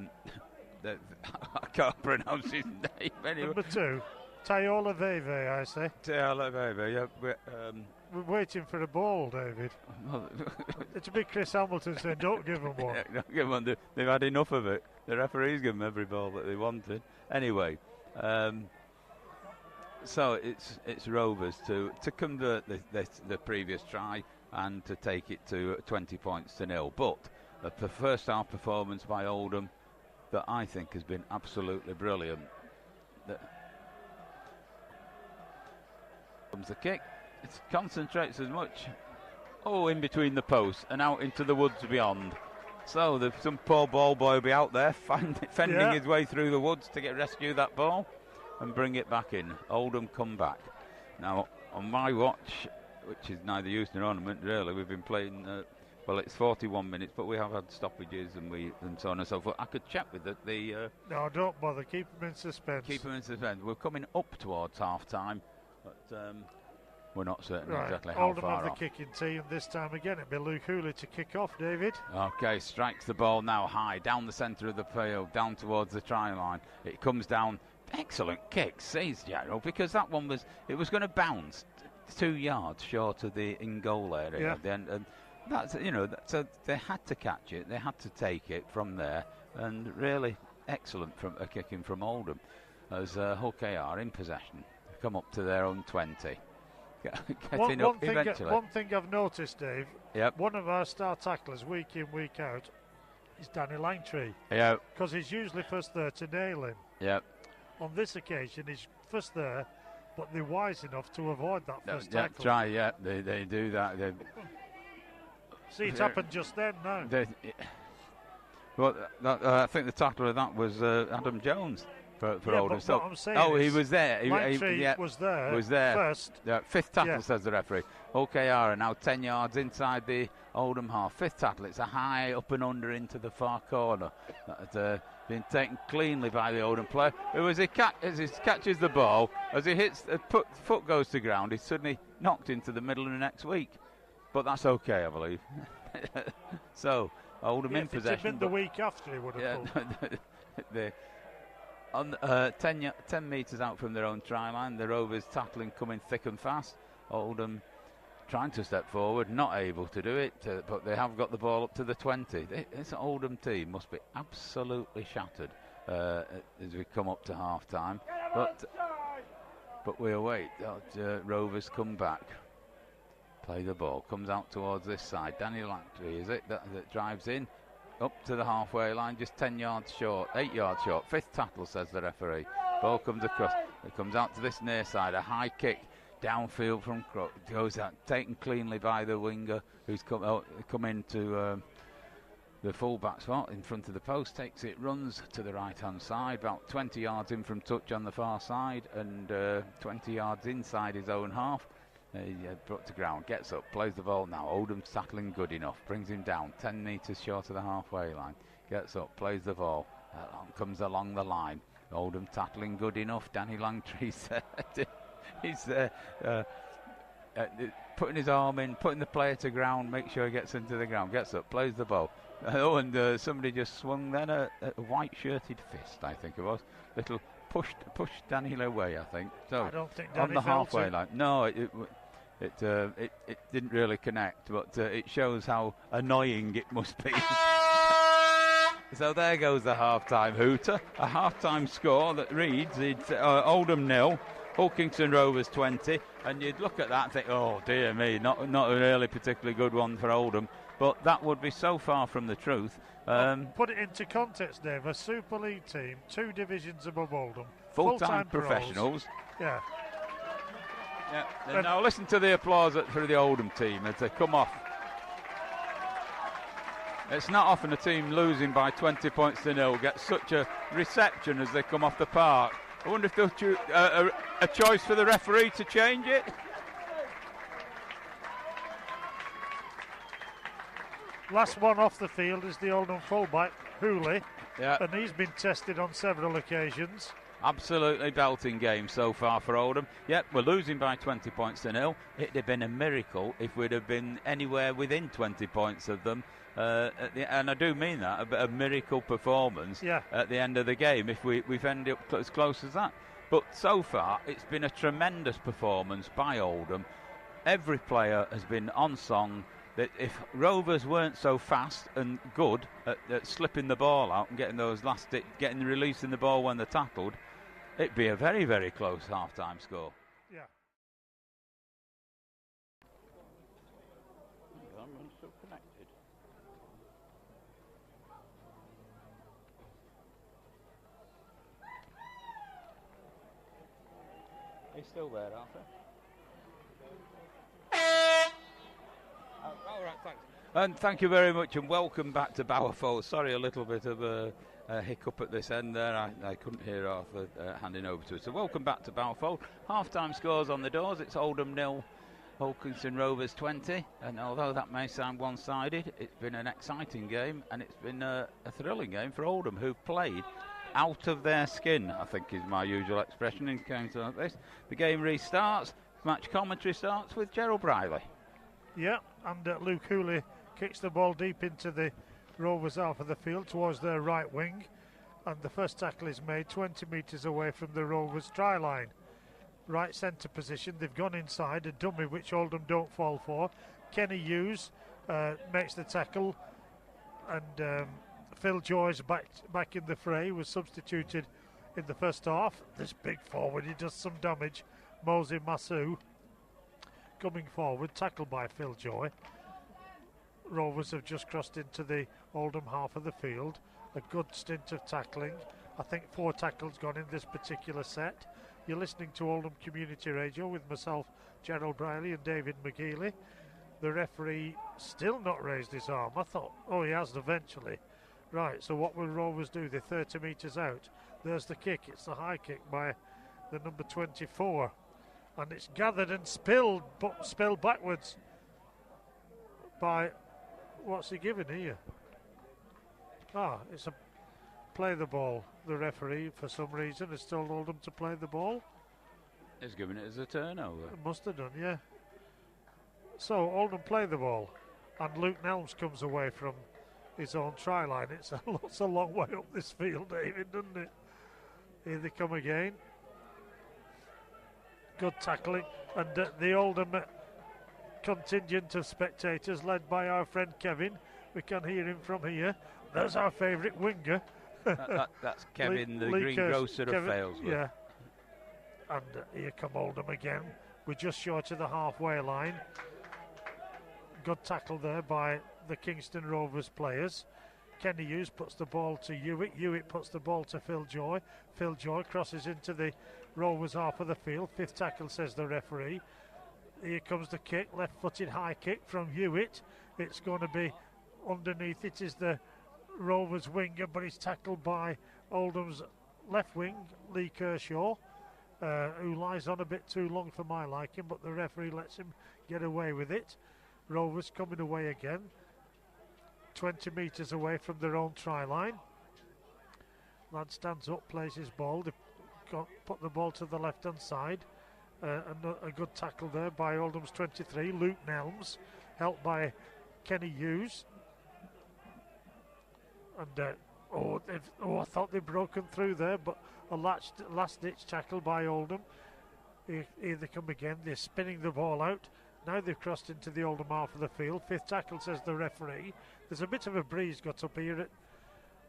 can't pronounce his name anyway. Number 2, Tayola Veve, I say. Tayola Veve, yeah. We're waiting for a ball, David. It's a big Chris Hamilton saying, don't give them one. Yeah, don't give them one. They've had enough of it. The referee's given them every ball that they wanted. Anyway, so it's Rovers to convert the previous try and to take it to 20 points to nil. But the first half performance by Oldham that I think has been absolutely brilliant. Comes the kick. It concentrates as much in between the posts and out into the woods beyond. So there's some poor ball boy will be out there fending his way through the woods to rescue that ball and bring it back in. Oldham come back. Now on my watch, which is neither use nor ornament really, we've been playing. It's 41 minutes, but we have had stoppages and so on and so forth. I could check with the. No, don't bother. Keep them in suspense. Keep them in suspense. We're coming up towards half time, but we're not certain exactly how Oldham far have off. the kicking tee, and this time again it'll be Luke Hooley to kick off, David. Okay, strikes the ball now high, down the centre of the field, down towards the try line. It comes down. Excellent kick, says Gerald, because that one was going to bounce 2 yards short of the in-goal area. Yeah. And that's, so they had to catch it, they had to take it from there, and really excellent from a kicking from Oldham as Hooker are in possession, come up to their own 20. Getting up eventually. One thing I've noticed, Dave, Yep. one of our star tacklers week in, week out is Danny Langtree. Yeah. Because he's usually first there to nail him. Yep. On this occasion, he's first there, but they're wise enough to avoid that first tackle. They do that. See, it happened just then, no? I think the tackler of that was Adam Jones for Oldham. But what I'm saying he was there. Langtree was there first. Yeah, fifth tackle, says the referee. OKR are now 10 yards inside the Oldham half. Fifth tackle, it's a high up and under into the far corner. That been taken cleanly by the Oldham player, who as he catches the ball, as he hits, foot goes to ground, he's suddenly knocked into the middle of the next week. But that's okay, I believe. So, Oldham in possession. If it had been the week after, he would have on 10 metres out from their own try line, the Rovers tackling coming thick and fast. Oldham trying to step forward, not able to do it, but they have got the ball up to the 20. This Oldham team must be absolutely shattered as we come up to half time. But we await. Rovers come back. Play the ball, comes out towards this side. Danny Langtree, is it, that drives in up to the halfway line, just 10 yards short, 8 yards short. Fifth tackle, says the referee. Ball comes across, it comes out to this near side, a high kick downfield from Crook, goes out, taken cleanly by the winger who's come into the full-back spot in front of the post, takes it, runs to the right-hand side, about 20 yards in from touch on the far side, and 20 yards inside his own half. Brought to ground, gets up, plays the ball now. Oldham's tackling good enough, brings him down 10 metres short of the halfway line. Gets up, plays the ball, comes along the line. Oldham tackling good enough. Danny Langtree said He's putting his arm in, putting the player to ground, make sure he gets into the ground, gets up, plays the ball. And somebody just swung then a white-shirted fist, I think it was. Little pushed Daniel away, I think. So I don't think Danny on the halfway it. line. No, it didn't really connect, but it shows how annoying it must be. So there goes the half-time hooter. A half-time score that reads Oldham 0, Kingston Rovers 20, and you'd look at that and think, oh dear me, not a really particularly good one for Oldham, but that would be so far from the truth. Put it into context, Dave. A Super League team, 2 divisions above Oldham, full-time professionals. Yeah. And now listen to the applause for the Oldham team as they come off. It's not often a team losing by 20 points to 0 gets such a reception as they come off the park. I wonder if they'll choose a choice for the referee to change it. Last one off the field is the Oldham fullback, Hooley, Yeah. and he's been tested on several occasions. Absolutely belting game so far for Oldham. Yep, we're losing by 20 points to 0. It'd have been a miracle if we'd have been anywhere within 20 points of them. And I do mean that, a miracle performance at the end of the game if we've ended up as close as that. But so far, it's been a tremendous performance by Oldham. Every player has been on song. That if Rovers weren't so fast and good at slipping the ball out and getting releasing the ball when they're tackled, it'd be a very, very close half-time score. Yeah. I'm still connected. He's still there, Arthur. All right, thanks. And thank you very much, and welcome back to Bowerfold. Sorry, a little bit of a hiccup at this end there. I couldn't hear Arthur handing over to us. So welcome back to Bowerfold. Half-time scores on the doors. It's Oldham 0, Kingston Rovers 20. And although that may sound one-sided, it's been an exciting game, and it's been a thrilling game for Oldham, who've played out of their skin, I think is my usual expression in games like this. The game restarts. Match commentary starts with Gerald Briley. Yeah, and Luke Hooley kicks the ball deep into the Rovers half of the field towards their right wing, and the first tackle is made 20 metres away from the Rovers try line. Right centre position, they've gone inside, a dummy which Oldham don't fall for. Kenny Hughes makes the tackle, and Phil Joy's back in the fray, was substituted in the first half. This big forward, he does some damage. Mosey Masu coming forward, tackled by Phil Joy. Rovers have just crossed into the Oldham half of the field. A good stint of tackling. I think 4 tackles gone in this particular set. You're listening to Oldham Community Radio with myself, Gerald Briley, and David McGeely. The referee still not raised his arm. I thought, oh, he has eventually. Right, so what will Rovers do? They're 30 metres out. There's the kick. It's the high kick by the number 24. And it's gathered and spilled backwards by, what's he giving here? It's a play the ball. The referee, for some reason, has told Oldham to play the ball. He's giving it as a turnover. It must have done, yeah. So Oldham play the ball, and Luke Nelms comes away from his own try line. It's a long way up this field, David, doesn't it? Here they come again. Good tackling, and the Oldham contingent of spectators led by our friend Kevin. We can hear him from here. There's our favourite winger. That's Kevin, the greengrocer of Failsworth. Yeah. And here come Oldham again. We're just short of the halfway line. Good tackle there by the Kingston Rovers players. Kenny Hughes puts the ball to Hewitt. Hewitt puts the ball to Phil Joy. Phil Joy crosses into the Rovers half of the field. 5th tackle, says the referee. Here comes the kick, left-footed high kick from Hewitt. It's going to be underneath. It is the Rovers winger, but he's tackled by Oldham's left wing, Lee Kershaw, who lies on a bit too long for my liking, but the referee lets him get away with it. Rovers coming away again, 20 metres away from their own try line. Lad stands up, plays his ball. They put the ball to the left-hand side. A good tackle there by Oldham's 23, Luke Nelms, helped by Kenny Hughes. And I thought they'd broken through there, but a last-ditch tackle by Oldham. Here they come again. They're spinning the ball out. Now they've crossed into the Oldham half of the field. Fifth tackle, says the referee. There's a bit of a breeze got up here at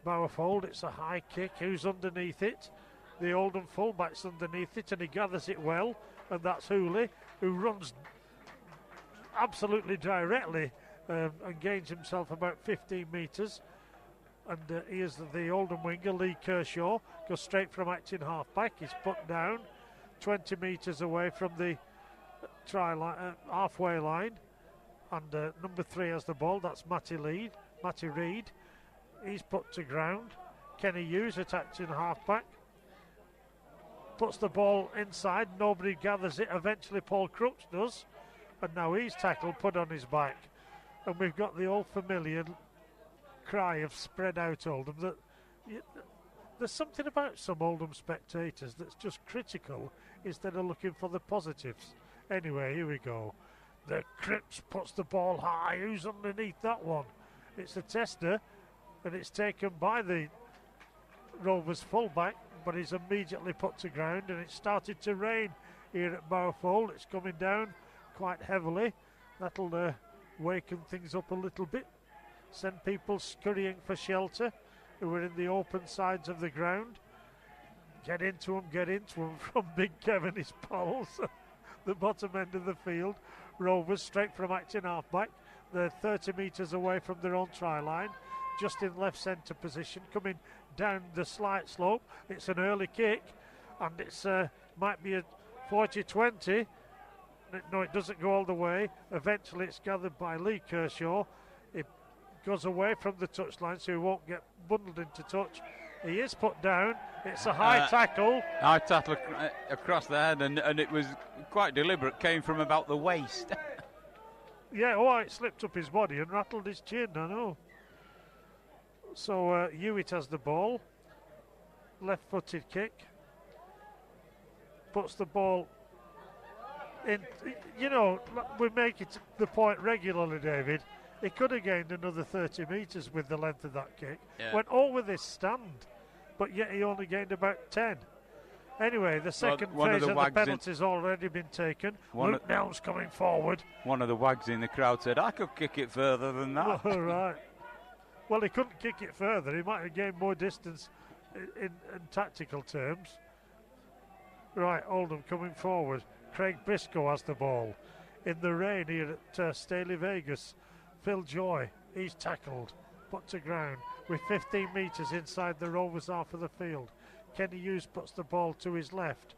Bowerfold. It's a high kick. Who's underneath it? The Oldham fullback's underneath it, and he gathers it well. And that's Hooley, who runs absolutely directly and gains himself about 15 metres. And here's the Oldham winger, Lee Kershaw, goes straight from acting half-back. He's put down 20 metres away from the halfway line. And number 3 has the ball, that's Matty Reid. He's put to ground. Kenny Hughes attacks in half-back. Puts the ball inside, nobody gathers it. Eventually Paul Crooks does, and now he's tackled, put on his back. And we've got the old familiar cry of spread out Oldham. There's something about some Oldham spectators that's just critical instead of looking for the positives. Anyway, here we go. The Cripps puts the ball high. Who's underneath that one? It's a tester, and it's taken by the Rovers fullback, but he's immediately put to ground, and it started to rain here at Bowerfold. It's coming down quite heavily. That'll waken things up a little bit, send people scurrying for shelter who are in the open sides of the ground. Get into them from Big Kev and his pals. The bottom end of the field. Rovers straight from acting half-back. They're 30 metres away from their own try line, just in left centre position, coming down the slight slope. It's an early kick, and it's might be a 40-20. No, it doesn't go all the way. Eventually it's gathered by Lee Kershaw. It goes away from the touchline, so he won't get bundled into touch. He is put down. It's a high tackle. High tackle across the head, and it was quite deliberate. Came from about the waist. Yeah, it slipped up his body and rattled his chin, I know. So Hewitt has the ball. Left-footed kick. Puts the ball in. You know, we make it the point regularly, David. He could have gained another 30 metres with the length of that kick. Yeah. Went over this stand, but yet he only gained about 10. Anyway, the second phase of the penalty's already been taken. Luke Nelms coming forward. One of the wags in the crowd said, I could kick it further than that. Oh, right. Well, he couldn't kick it further. He might have gained more distance in tactical terms. Right, Oldham coming forward. Craig Briscoe has the ball. In the rain here at Staley Vegas, Phil Joy, he's tackled, put to ground with 15 metres inside the Rovers half of the field. Kenny Hughes puts the ball to his left,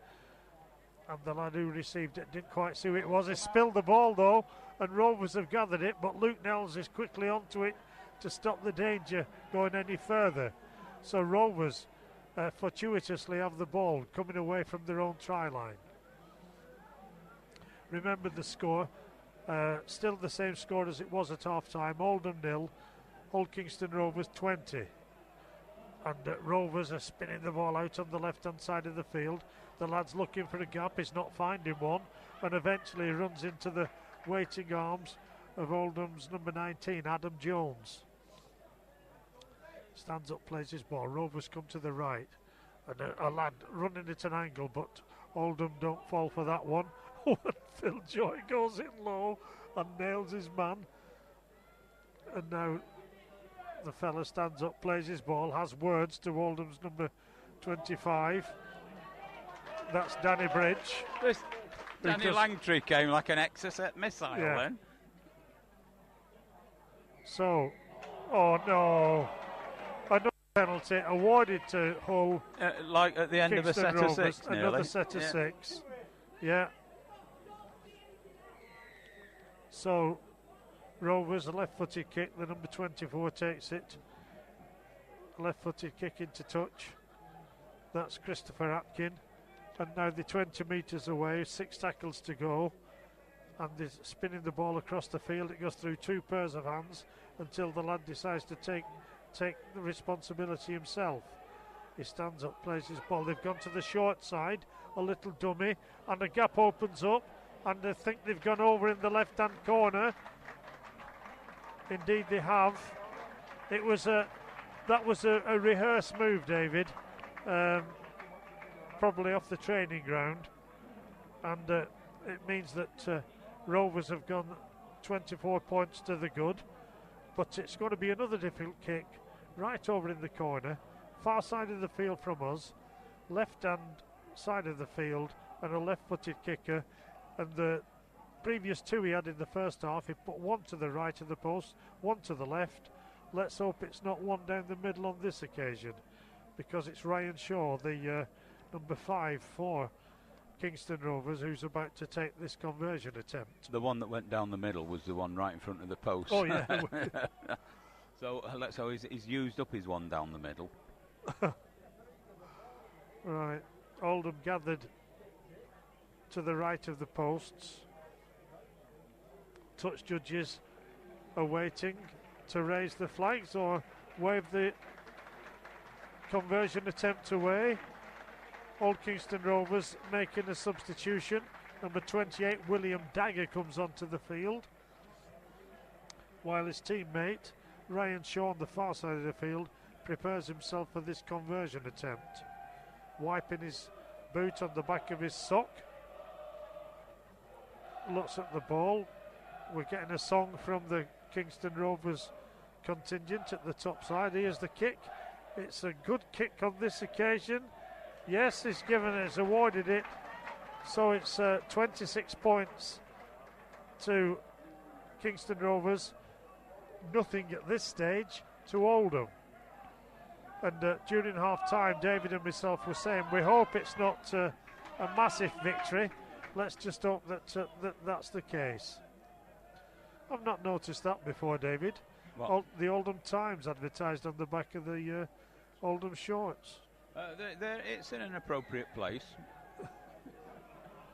and the lad who received it didn't quite see who it was. He spilled the ball though, and Rovers have gathered it, but Luke Nells is quickly onto it to stop the danger going any further. So Rovers fortuitously have the ball coming away from their own try line. Remember the score, still the same score as it was at half time. Oldham 0, Old Kingston Rovers 20. And Rovers are spinning the ball out on the left hand side of the field. The lad's looking for a gap, he's not finding one, and eventually runs into the waiting arms of Oldham's number 19, Adam Jones. Stands up, plays his ball. Rovers come to the right, and a lad running at an angle, but Oldham don't fall for that one. Phil Joy goes in low and nails his man, and now the fella stands up, plays his ball, has words to Oldham's number 25. That's Danny Bridge. Danny Langtree came like an Exocet missile then. So, oh no. Another penalty awarded to Hull. Like at the end Kingston of a set Rovers, of 6 nearly. Another set of 6. Yeah. So, Rovers, a left-footed kick. The number 24 takes it. Left-footed kick into touch. That's Christopher Atkin. And now they're 20 metres away, 6 tackles to go. And they're spinning the ball across the field. It goes through 2 pairs of hands until the lad decides to take the responsibility himself. He stands up, plays his ball. They've gone to the short side, a little dummy, and a gap opens up, and I think they've gone over in the left-hand corner. Indeed they have. That was a rehearsed move, David, probably off the training ground, and it means that Rovers have gone 24 points to the good, but it's going to be another difficult kick right over in the corner, far side of the field from us, left-hand side of the field, and a left-footed kicker, and the previous two he had in the first half, he put one to the right of the post, one to the left. Let's hope it's not one down the middle on this occasion, because it's Ryan Shaw, the number 5 for Kingston Rovers, who's about to take this conversion attempt. The one that went down the middle was the one right in front of the post. Oh, yeah. So he's used up his one down the middle. Right, Oldham gathered to the right of the posts. Touch judges are waiting to raise the flags or wave the conversion attempt away. Old Kingston Rovers making a substitution. Number 28, William Dagger, comes onto the field, while his teammate Ryan Shaw on the far side of the field prepares himself for this conversion attempt, wiping his boot on the back of his sock. Looks at the ball. We're getting a song from the Kingston Rovers contingent at the top side. Here's the kick. It's a good kick on this occasion. Yes, he's awarded it. So it's 26 points to Kingston Rovers. Nothing at this stage to Oldham. And during half time, David and myself were saying we hope it's not a massive victory. Let's just hope that that's the case. I've not noticed that before, David. The Oldham Times advertised on the back of the Oldham shorts. It's in an appropriate place.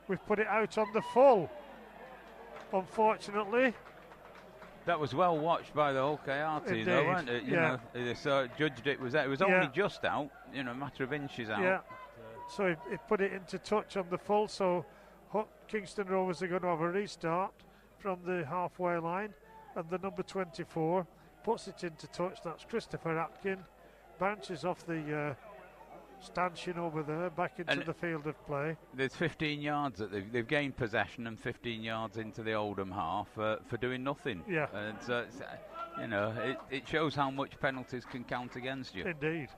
We've put it out on the full, unfortunately. That was well watched by the whole KRT, though, wasn't it? You know, they judged it was out. It was only just out, a matter of inches out. Yeah. So he put it into touch on the full, so Kingston Rovers are going to have a restart from the halfway line, and the number 24 puts it into touch. That's Christopher Atkin, bounces off the stanchion over there, back into the field of play. There's 15 yards that they've gained possession, and 15 yards into the Oldham half for doing nothing. Yeah. And so it shows how much penalties can count against you. Indeed.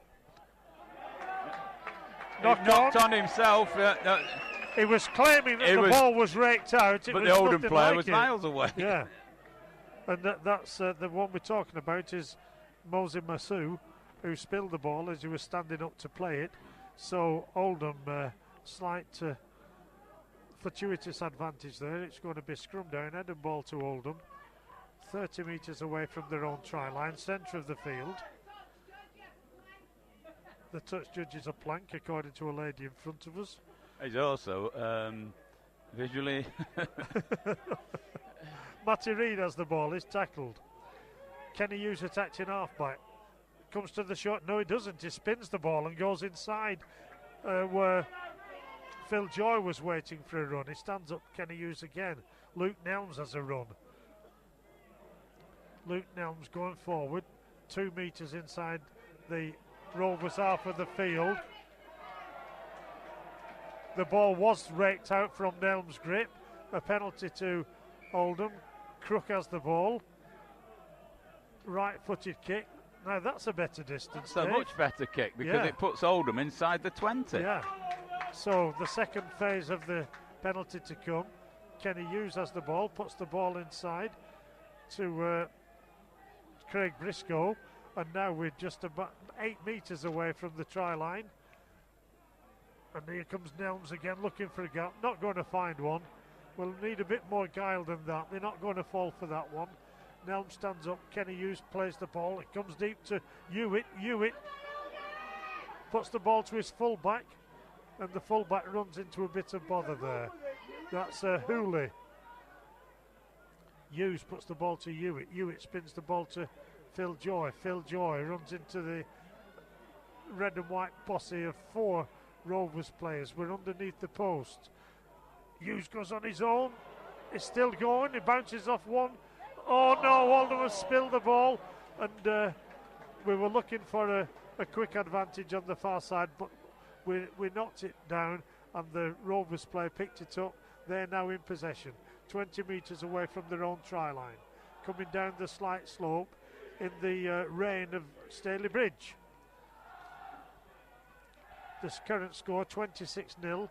Knocked on himself. He was claiming that the ball was raked out. But the Oldham player was miles away. Yeah. And that's the one we're talking about is Mosi Masu, who spilled the ball as he was standing up to play it. So Oldham, slight fortuitous advantage there. It's going to be scrum down, head and ball to Oldham. 30 metres away from their own try line, centre of the field. The touch judge is a plank, according to a lady in front of us. He's also visually... Matty Reid has the ball, he's tackled. Kenny Hughes attacking half-back. Comes to the shot, no he doesn't, he spins the ball and goes inside where Phil Joy was waiting for a run. He stands up, Kenny Hughes again. Luke Nelms has a run. Luke Nelms going forward, 2 metres inside the Rovers half of the field. The ball was raked out from Nelms' grip. A penalty to Oldham. Crook has the ball. Right-footed kick. Now that's a better distance. That's a much better kick because it puts Oldham inside the 20. Yeah. So the second phase of the penalty to come. Kenny Hughes has the ball, puts the ball inside to Craig Briscoe, and now we're just about 8 metres away from the try line. And here comes Nelms again, looking for a gap. Not going to find one. We'll need a bit more guile than that. They're not going to fall for that one. Nelms stands up. Kenny Hughes plays the ball. It comes deep to Hewitt. Hewitt puts the ball to his full-back, and the full-back runs into a bit of bother there. That's Hooley. Hughes puts the ball to Hewitt. Hewitt spins the ball to Phil Joy. Phil Joy runs into the red and white posse of 4 Rovers players. We're underneath the post. Hughes goes on his own. It's still going. He bounces off one. Oh no, Oldham has spilled the ball, and we were looking for a quick advantage on the far side, but we knocked it down, and the Rovers player picked it up. They're now in possession, 20 metres away from their own try line, coming down the slight slope in the rain of Staley Bridge. This current score 26-0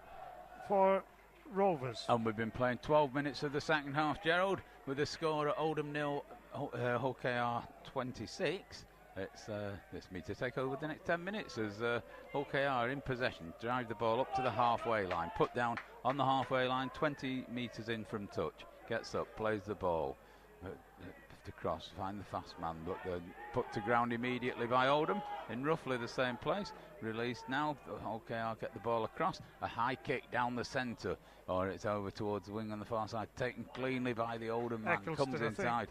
for Rovers. And we've been playing 12 minutes of the second half, Gerald, with the score at Oldham 0, Hull KR 26. It's me to take over the next 10 minutes as Hull KR in possession, drive the ball up to the halfway line, put down on the halfway line, 20 metres in from touch, gets up, plays the ball to cross, find the fast man, but put to ground immediately by Oldham in roughly the same place. Released now, Hull KR get the ball across, a high kick down the centre, or it's over towards the wing on the far side, taken cleanly by the Oldham man, Eccleston, comes inside.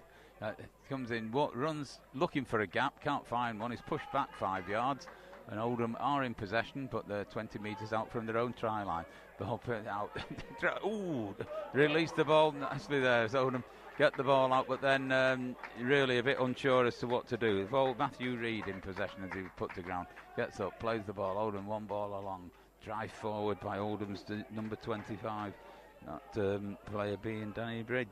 Comes in, runs looking for a gap, can't find one, he's pushed back 5 yards, and Oldham are in possession, but they're 20 metres out from their own try line. The whole out. Ooh, released the ball nicely there as Oldham get the ball out, but then really a bit unsure as to what to do. Well, Matthew Reid in possession as he put to ground, gets up, plays the ball, Oldham one ball along, drive forward by Oldham's number 25, that player being Danny Bridge.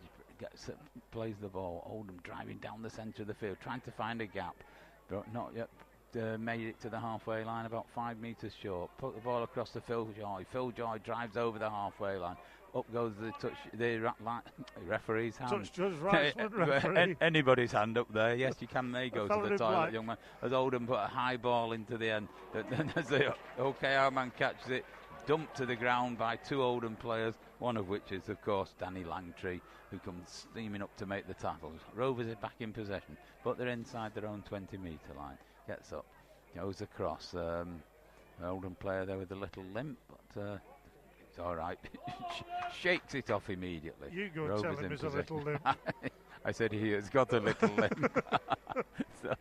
Plays the ball, Oldham driving down the centre of the field, trying to find a gap, but not yet made it to the halfway line, about 5 metres short. Put the ball across to Phil Joy. Phil Joy drives over the halfway line. Up goes the referee's hand. Referee. Anybody's hand up there. Yes, you can. There you go to the toilet, young man. As Oldham put a high ball into the end. As the OKR man catches it, dumped to the ground by 2 Oldham players, one of which is, of course, Danny Langtree, who comes steaming up to make the tackles. Rovers are back in possession, but they're inside their own 20-metre line. Gets up, goes across. Oldham player there with a little limp, but it's all right. Shakes it off immediately. You go tell him he's a little limp. I said he has got a little limp. So,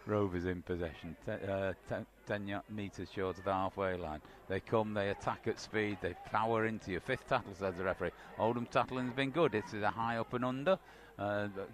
Rovers in possession, 10 metres short of the halfway line. They come, they attack at speed, they power into you. 5th tackle, says the referee. Oldham tattling's been good. It's a high up and under.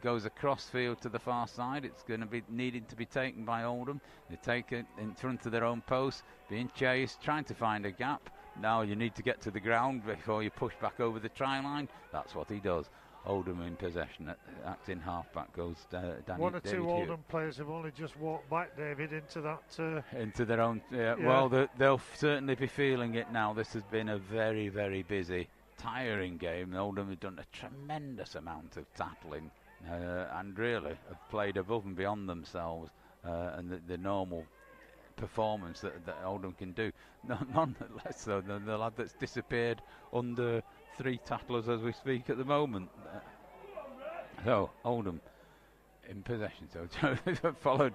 Goes across field to the far side. It's going to be needing to be taken by Oldham. They take it in front of their own post, being chased, trying to find a gap. Now you need to get to the ground before you push back over the try line. That's what he does. Oldham in possession. Acting halfback goes Danny. One or two Oldham players have only just walked back, David, into that. Into their own. Yeah. Well, they'll certainly be feeling it now. This has been a very, very busy, tiring game. Oldham have done a tremendous amount of tackling and really have played above and beyond themselves and the normal performance that Oldham can do. Nonetheless, so the lad that's disappeared under 3 tacklers as we speak at the moment. So Oldham in possession. So followed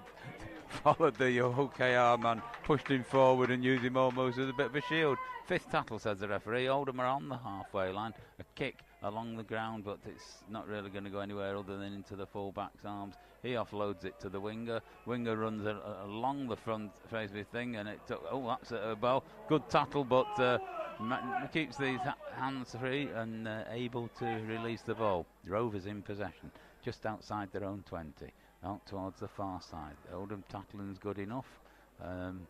the OKR man, pushed him forward and used him almost as a bit of a shield. 5th tackle, says the referee. Oldham are on the halfway line. A kick along the ground, but it's not really going to go anywhere other than into the full-back's arms. He offloads it to the winger. Winger runs along the front face of his thing, and it took. Oh, that's a ball. Good tackle, but keeps these hands free and able to release the ball. Rovers in possession, just outside their own 20, out towards the far side. Oldham tackling's good enough, and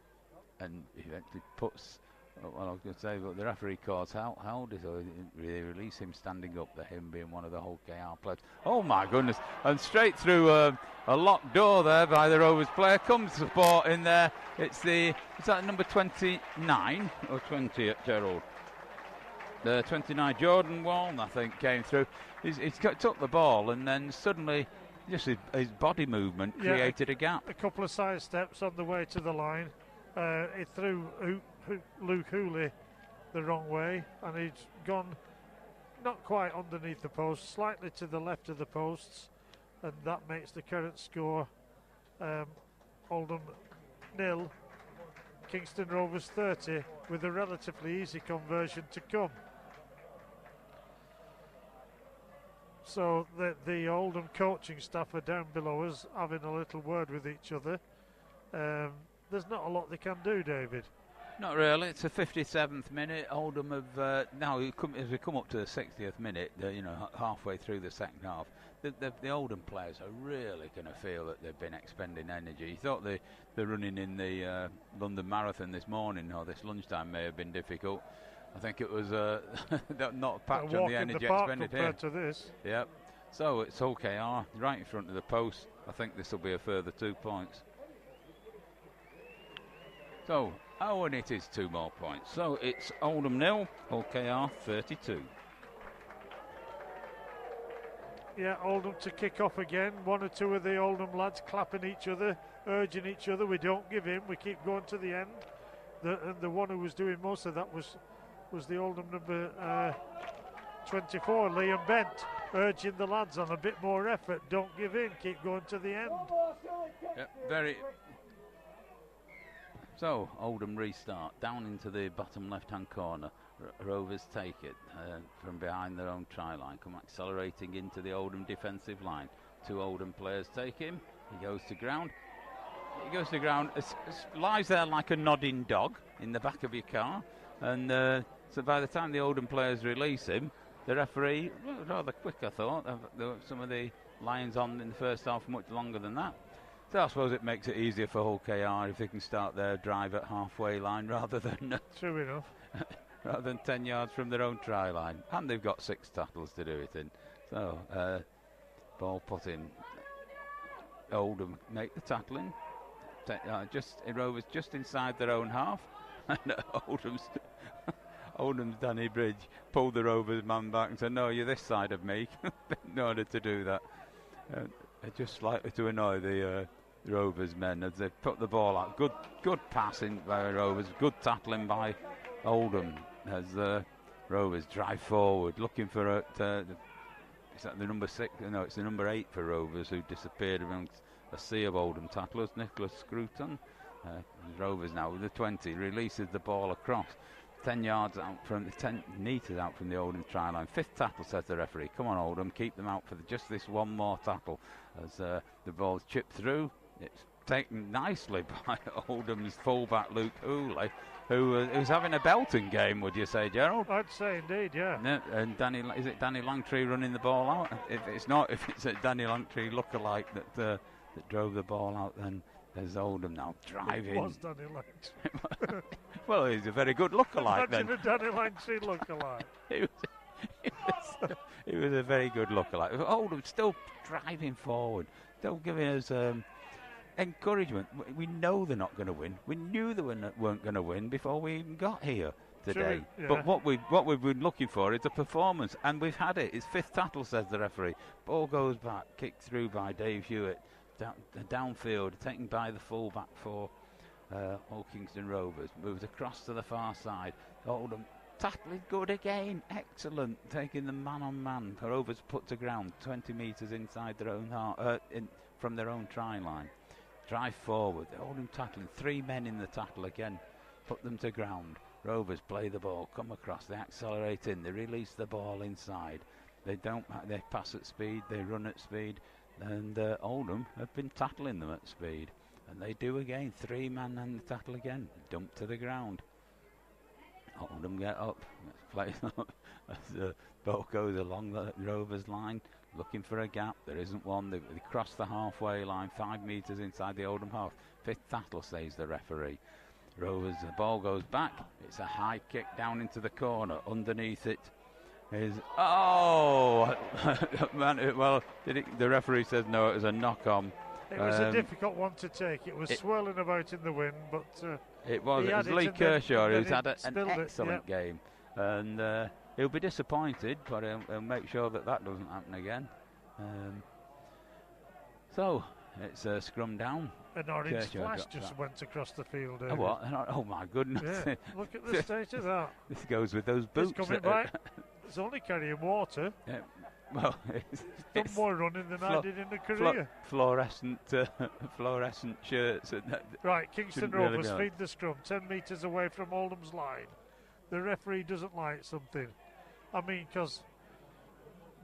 he actually puts. Well, I was going to say, but the referee calls how does they release him standing up, him being one of the whole KR players. Oh my goodness, and straight through a locked door there by the Rovers player, comes support in there. Is that number 29 or 20 at Gerald? The 29, Jordan Waln, I think, came through. He's took the ball and then suddenly just his body movement created a gap. A couple of side steps on the way to the line. It threw Luke Hooley the wrong way, and he's gone not quite underneath the post, slightly to the left of the posts, and that makes the current score Oldham 0, Kingston Rovers 30, with a relatively easy conversion to come. So the Oldham coaching staff are down below us having a little word with each other. there's not a lot they can do, David. Not really. It's the 57th minute. Oldham have now as we come up to the 60th minute, halfway through the second half, the Oldham players are really going to feel that they've been expending energy. You thought the running in the London Marathon this morning or this lunchtime may have been difficult. I think it was not a patch on the energy expended here. To this. Yep. So it's OKR right in front of the post. I think this will be a further 2 points. So, and it is 2 more points. So it's Oldham 0, OKR 32. Yeah, Oldham to kick off again. 1 or 2 of the Oldham lads clapping each other, urging each other. We don't give in. We keep going to the end. The one who was doing most of that was the Oldham number 24, Liam Bent, urging the lads on a bit more effort. Don't give in. Keep going to the end. Yep, So, Oldham restart, down into the bottom left-hand corner. Rovers take it from behind their own try line, come accelerating into the Oldham defensive line. 2 Oldham players take him, he goes to ground. Lies there like a nodding dog in the back of your car. And so by the time the Oldham players release him, the referee, rather quick I thought, some of the lines on in the first half much longer than that. So I suppose it makes it easier for Hull KR if they can start their drive at halfway line rather than true enough, rather than 10 yards from their own try line. And they've got 6 tackles to do it in. So ball put in. Oldham make the tackling. Rovers just inside their own half. And Oldham's Danny Bridge pulled the Rovers man back and said, "No, you're this side of me," in order to do that. Just slightly to annoy the Rovers men as they put the ball out. Good passing by Rovers, good tackling by Oldham as the Rovers drive forward, looking for is that the number 6? No, it's the number 8 for Rovers, who disappeared amongst a sea of Oldham tacklers. Nicholas Scruton, Rovers now with the 20, releases the ball across 10 yards out from the 10 metres out from the Oldham try line. 5th tackle, says the referee. Come on, Oldham, keep them out for just this one more tackle. As the ball's chipped through, it's taken nicely by Oldham's fullback Luke Hooley, who's having a belting game, would you say, Gerald? I'd say indeed, yeah. And is it Danny Langtree running the ball out? If it's not, if it's a Danny Langtree lookalike that drove the ball out, then there's Oldham now driving. It was Danny Langtree. Well, he's a very good lookalike then. Imagine a Danny Langtree lookalike. He was a very good lookalike. Oldham still driving forward, still giving us encouragement. We know they're not going to win. We knew they weren't going to win before we even got here today. True, yeah. But what we've been looking for is a performance, and we've had it. It's 5th tackle, says the referee. Ball goes back, kicked through by Dave Hewitt, downfield, taken by the fullback for Kingston Rovers. Moves across to the far side. Oldham tackling good again, excellent, taking the man-on-man. Rovers put to ground 20 metres inside their own from their own try line. Drive forward, Oldham tackling, 3 men in the tackle again, put them to ground. Rovers play the ball, come across, they accelerate in, they release the ball inside. They pass at speed, they run at speed, and Oldham have been tackling them at speed. And they do again, 3 men in the tackle again, dumped to the ground. Oldham get up, let's play as the ball goes along the Rovers line, looking for a gap. There isn't one. They cross the halfway line, 5 metres inside the Oldham half. 5th tackle, says the referee. Rovers, the ball goes back. It's a high kick down into the corner. Underneath it is man. Well, the referee says no. It was a knock on. It was a difficult one to take. It was swirling about in the wind, but it was Lee Kershaw, who's had an excellent game, and he'll be disappointed, but he'll make sure that doesn't happen again. So it's a scrum down. An orange flash just went across the field. Oh, what? Oh my goodness! Yeah, look at the state of that. This goes with those boots. It's coming back. It's only carrying water. Yeah. Well, it's more running than I did in the career. Fluorescent shirts. Right, Kingston Rovers feed the scrum 10 metres away from Oldham's line. The referee doesn't like something. I mean, because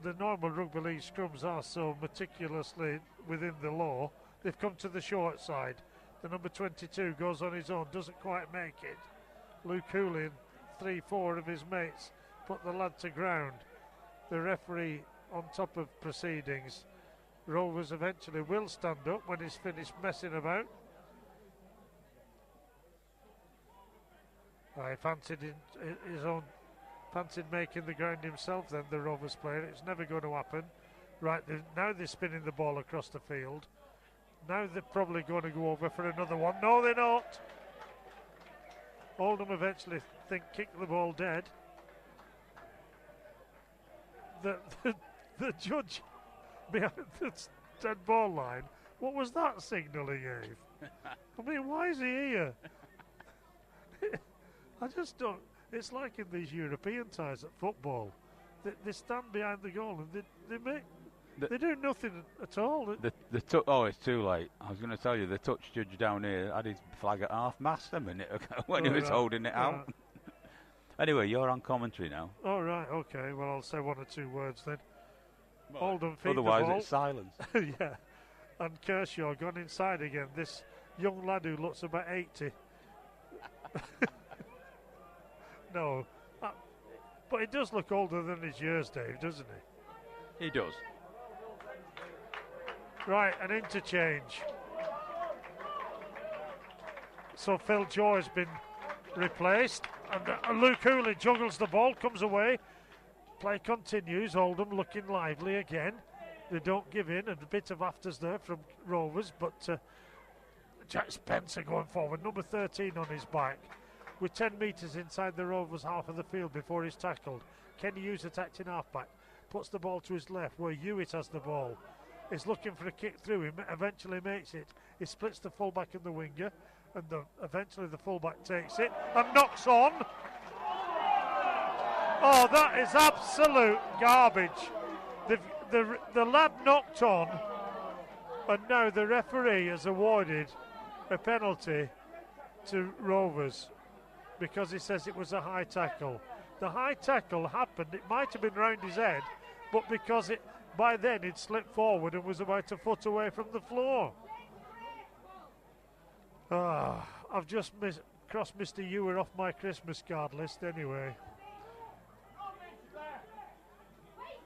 the normal rugby league scrums are so meticulously within the law. They've come to the short side. The number 22 goes on his own, doesn't quite make it. Luke Hooley and 3-4 of his mates put the lad to ground. The referee on top of proceedings. Rovers eventually will stand up when he's finished messing about. He fancied fancied making the ground himself then, the Rovers player. It's never going to happen. Right, now they're spinning the ball across the field. Now they're probably going to go over for another one. No, they're not. Oldham eventually kick the ball dead. The judge behind the dead ball line, what was that signal he gave? I mean, why is he here? I just don't. It's like in these European ties at football. They stand behind the goal and they do nothing at all. It's too late. I was going to tell you, the touch judge down here had his flag at half-mast a minute ago when he was holding it out. Anyway, you're on commentary now. All right, okay. Well, I'll say one or two words then. Well, Oldham feed otherwise the ball. It's silence. Yeah. And Kershaw gone inside again. This young lad who looks about 80. No. But he does look older than his years, Dave, doesn't he? He does. Right, an interchange. So Phil Joy has been replaced. And Luke Hooley juggles the ball, comes away. Play continues. Oldham looking lively again. They don't give in. And a bit of afters there from Rovers. But Jack Spencer going forward. Number 13 on his back. With 10 metres inside the Rovers half of the field before he's tackled. Kenny Hughes attacking half-back. Puts the ball to his left where Hewitt has the ball. He's looking for a kick through him. Eventually makes it. He splits the full-back and the winger. And eventually the full-back takes it and knocks on. Oh, that is absolute garbage. The lad knocked on, and now the referee has awarded a penalty to Rovers because he says it was a high tackle. The high tackle happened, it might have been round his head, but because by then he'd slipped forward and was about a foot away from the floor. I've just crossed Mr. Ewer off my Christmas card list anyway.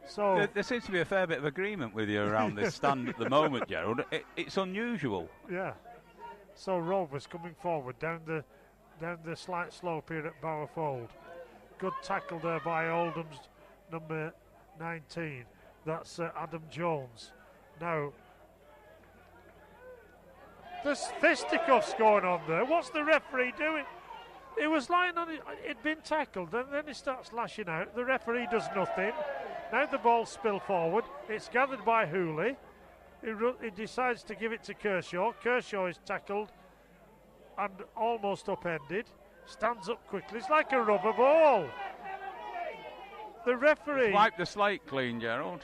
So there seems to be a fair bit of agreement with you around this stand at the moment, Gerald. It's unusual. Yeah. So Rovers coming forward down the slight slope here at Bowerfold. Good tackle there by Oldham's number 19. That's Adam Jones. Now, there's fisticuffs going on there. What's the referee doing? He was lying on it. He'd been tackled, and then he starts lashing out. The referee does nothing. Now the ball's spilled forward. It's gathered by Hooley. He decides to give it to Kershaw. Kershaw is tackled and almost upended. Stands up quickly. It's like a rubber ball. The referee wiped the slate clean, Gerald.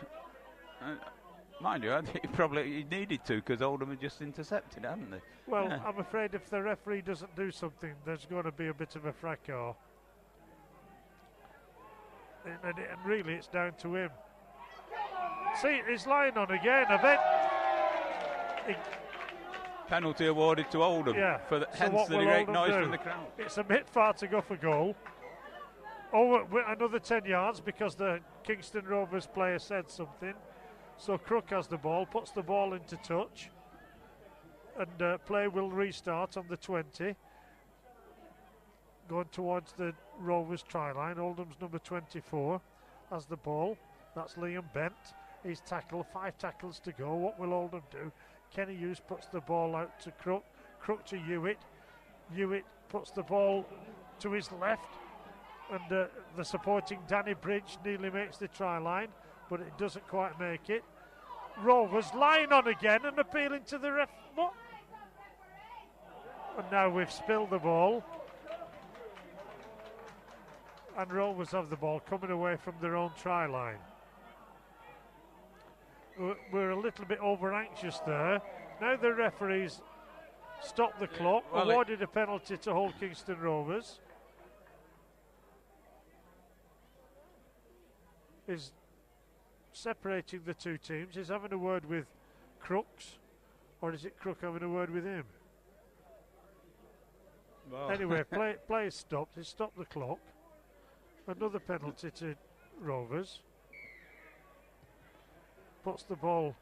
Mind you, I think he needed to because Oldham had just intercepted, haven't they? Well, yeah. I'm afraid if the referee doesn't do something, there's going to be a bit of a fracas. And really, it's down to him. See, he's lying on again. Penalty awarded to Oldham. Yeah. Hence the great noise from the crowd. It's a bit far to go for goal. Over another 10 yards because the Kingston Rovers player said something. So Crook has the ball, puts the ball into touch, and play will restart on the 20. Going towards the Rovers try line. Oldham's number 24 has the ball. That's Liam Bent. He's tackled. 5 tackles to go. What will Oldham do? Kenny Hughes puts the ball out to Crook. Crook to Hewitt. Hewitt puts the ball to his left. And the supporting Danny Bridge nearly makes the try line, but it doesn't quite make it. Rovers lying on again and appealing to the ref. What? And now we've spilled the ball. And Rovers have the ball coming away from their own try line. We're a little bit over anxious there. Now the referees stopped the clock, awarded a penalty to Hull Kingston Rovers. Is separating the two teams. Is having a word with Crooks, or is it Crook having a word with him? Well. Anyway, play is stopped. He stopped the clock. Another penalty to Rovers. Puts the ball.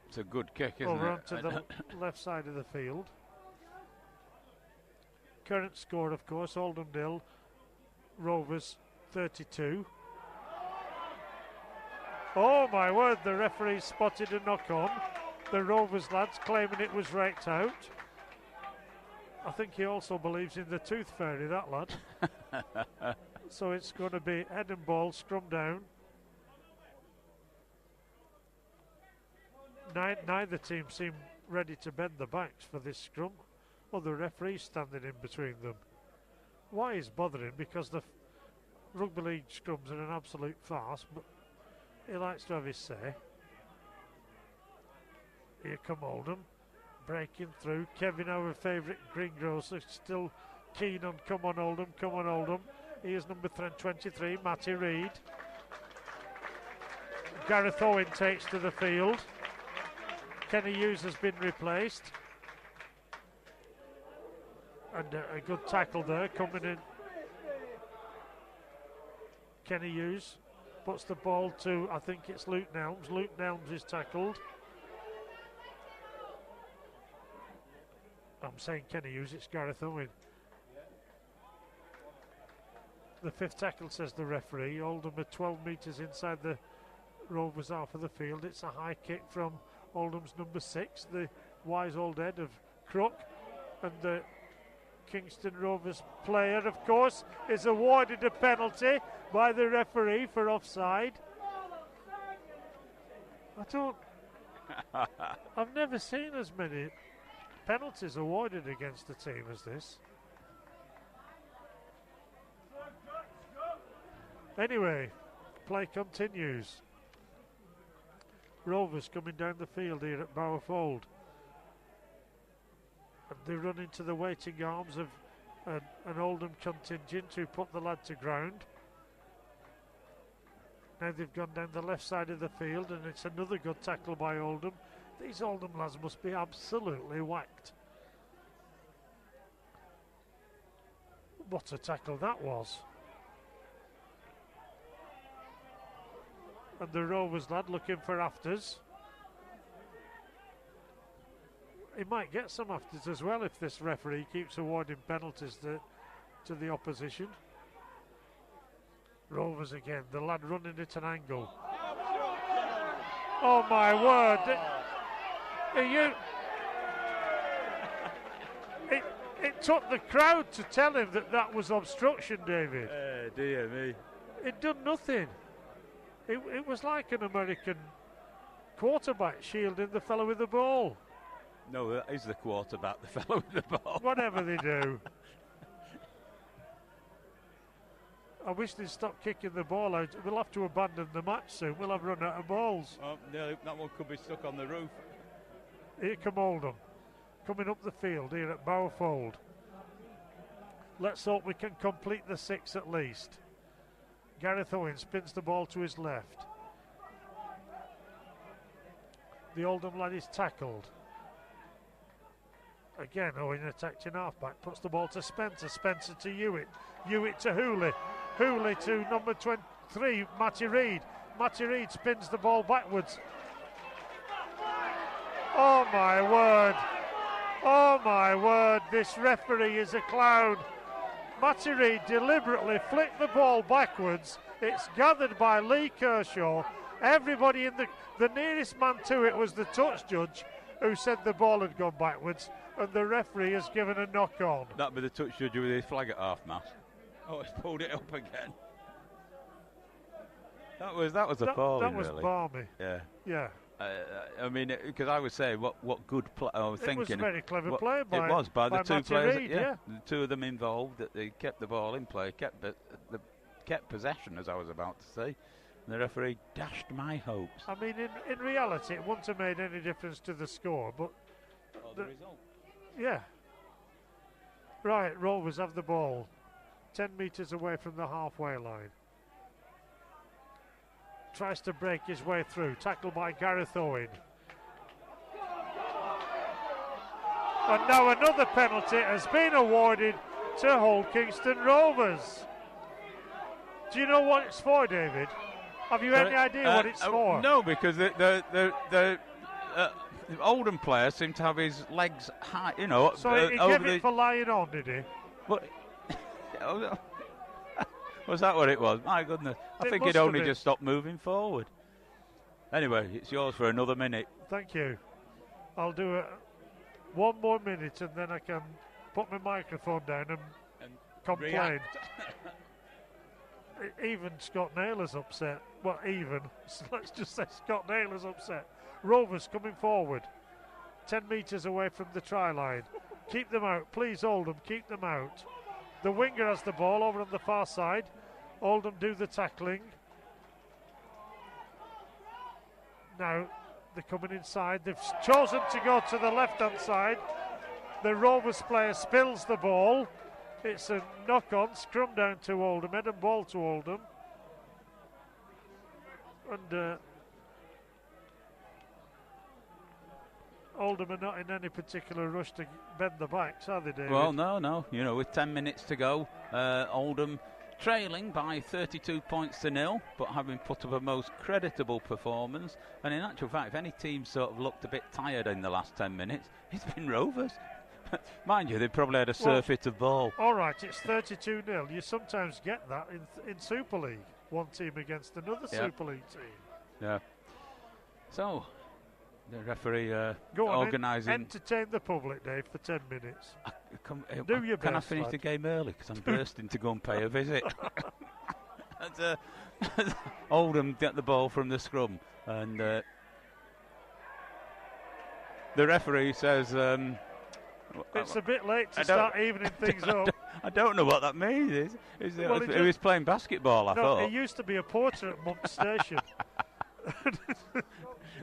It's a good kick, isn't over it? onto the left side of the field. Current score, of course, Oldham 0, Rovers 32. Oh my word, the referee spotted a knock on. The Rovers lads claiming it was raked out. I think he also believes in the tooth fairy, that lad. So it's going to be head and ball, scrum down. Neither team seem ready to bend the backs for this scrum. Well, the referee's standing in between them. Why he's bothering? Because the rugby league scrums are an absolute farce, but he likes to have his say. Here come Oldham, breaking through. Kevin, our favourite greengrocer, still keen on come on Oldham, come on Oldham. Here's number 23, Matty Reid. Gareth Owen takes to the field. Kenny Hughes has been replaced. And a good tackle there coming in. Kenny Hughes puts the ball to, I think it's Luke Nelms. Luke Nelms is tackled. I'm saying Kenny Hughes, it's Gareth Owen. The fifth tackle, says the referee. Oldham are 12 metres inside the Rovers half of the field. It's a high kick from Oldham's number 6, the wise old head of Crook, and the Kingston Rovers player, of course, is awarded a penalty by the referee for offside. I've never seen as many penalties awarded against a team as this. Anyway, play continues. Rovers coming down the field here at Bowerfold. And they run into the waiting arms of an Oldham contingent who put the lad to ground. Now they've gone down the left side of the field, and it's another good tackle by Oldham. These Oldham lads must be absolutely whacked. What a tackle that was. And the Rovers lad looking for afters. He might get some afters as well if this referee keeps awarding penalties to the opposition. Rovers again, the lad running at an angle. Oh my word! It took the crowd to tell him that was obstruction, David. Dear me. It done nothing. It was like an American quarterback shielding the fellow with the ball. No, that is the quarterback, the fellow with the ball. Whatever they do. I wish they'd stop kicking the ball out. We'll have to abandon the match soon. We'll have run out of balls. Oh, no, that one could be stuck on the roof. Here come Oldham, coming up the field here at Bowerfold. Let's hope we can complete the 6 at least. Gareth Owen spins the ball to his left. The Oldham lad is tackled. Again, Owen attacking halfback, puts the ball to Spencer. Spencer to Hewitt. Hewitt to Hooley. Hooley to number 23, Matty Reid. Matty Reid spins the ball backwards. Oh my word. Oh my word. This referee is a clown. Matty Reid deliberately flicked the ball backwards. It's gathered by Lee Kershaw. Everybody in the nearest man to it was the touch judge, who said the ball had gone backwards, and the referee has given a knock on. That'd be the touch judge with his flag at half mast. Oh, it's pulled it up again. That was appalling. That was really. balmy. Yeah. Yeah. I mean, because I was saying what good play. I was thinking it was a very clever play by it was by the two Matty players. Reid, The two of them involved. That they kept the ball in play, kept possession, as I was about to say. And the referee dashed my hopes. I mean, in reality, it wouldn't have made any difference to the score, but the result. Yeah. Right, Rovers have the ball, 10 metres away from the halfway line. Tries to break his way through, tackled by Gareth Owen. And now another penalty has been awarded to Hull Kingston Rovers. Do you know what it's for, David? Have you any idea what it's for? No, because the Oldham player seemed to have his legs high, you know. So he gave it for lying on, did he? But, was that what it was? My goodness. I think he'd only just stopped moving forward. Anyway, it's yours for another minute. Thank you. I'll do it one more minute and then I can put my microphone down and complain. Even Scott Naylor's upset. Well, let's just say Scott Naylor's upset. Rovers coming forward. 10 metres away from the try line. Keep them out. Please, Oldham, keep them out. The winger has the ball over on the far side. Oldham do the tackling. Now, they're coming inside. They've chosen to go to the left-hand side. The Rovers player spills the ball. It's a knock-on, scrum down to Oldham, head and ball to Oldham. And Oldham are not in any particular rush to bend the backs, are they, David? Well, no. You know, with 10 minutes to go, Oldham trailing by 32 points to 0, but having put up a most creditable performance. And in actual fact, if any team sort of looked a bit tired in the last 10 minutes, it's been Rovers. Mind you, they probably had a surfeit of ball. All right, it's 32-0. You sometimes get that in Super League. One team against another Super League team. Yeah. So, the referee organising. Entertain the public, Dave, for 10 minutes. Can I finish the game early? Because I'm bursting to go and pay a visit. Oldham get the ball from the scrum. And the referee says... it's a bit late to start evening things up. I don't know what that means. He was playing basketball, I thought. He used to be a porter at Monk Station.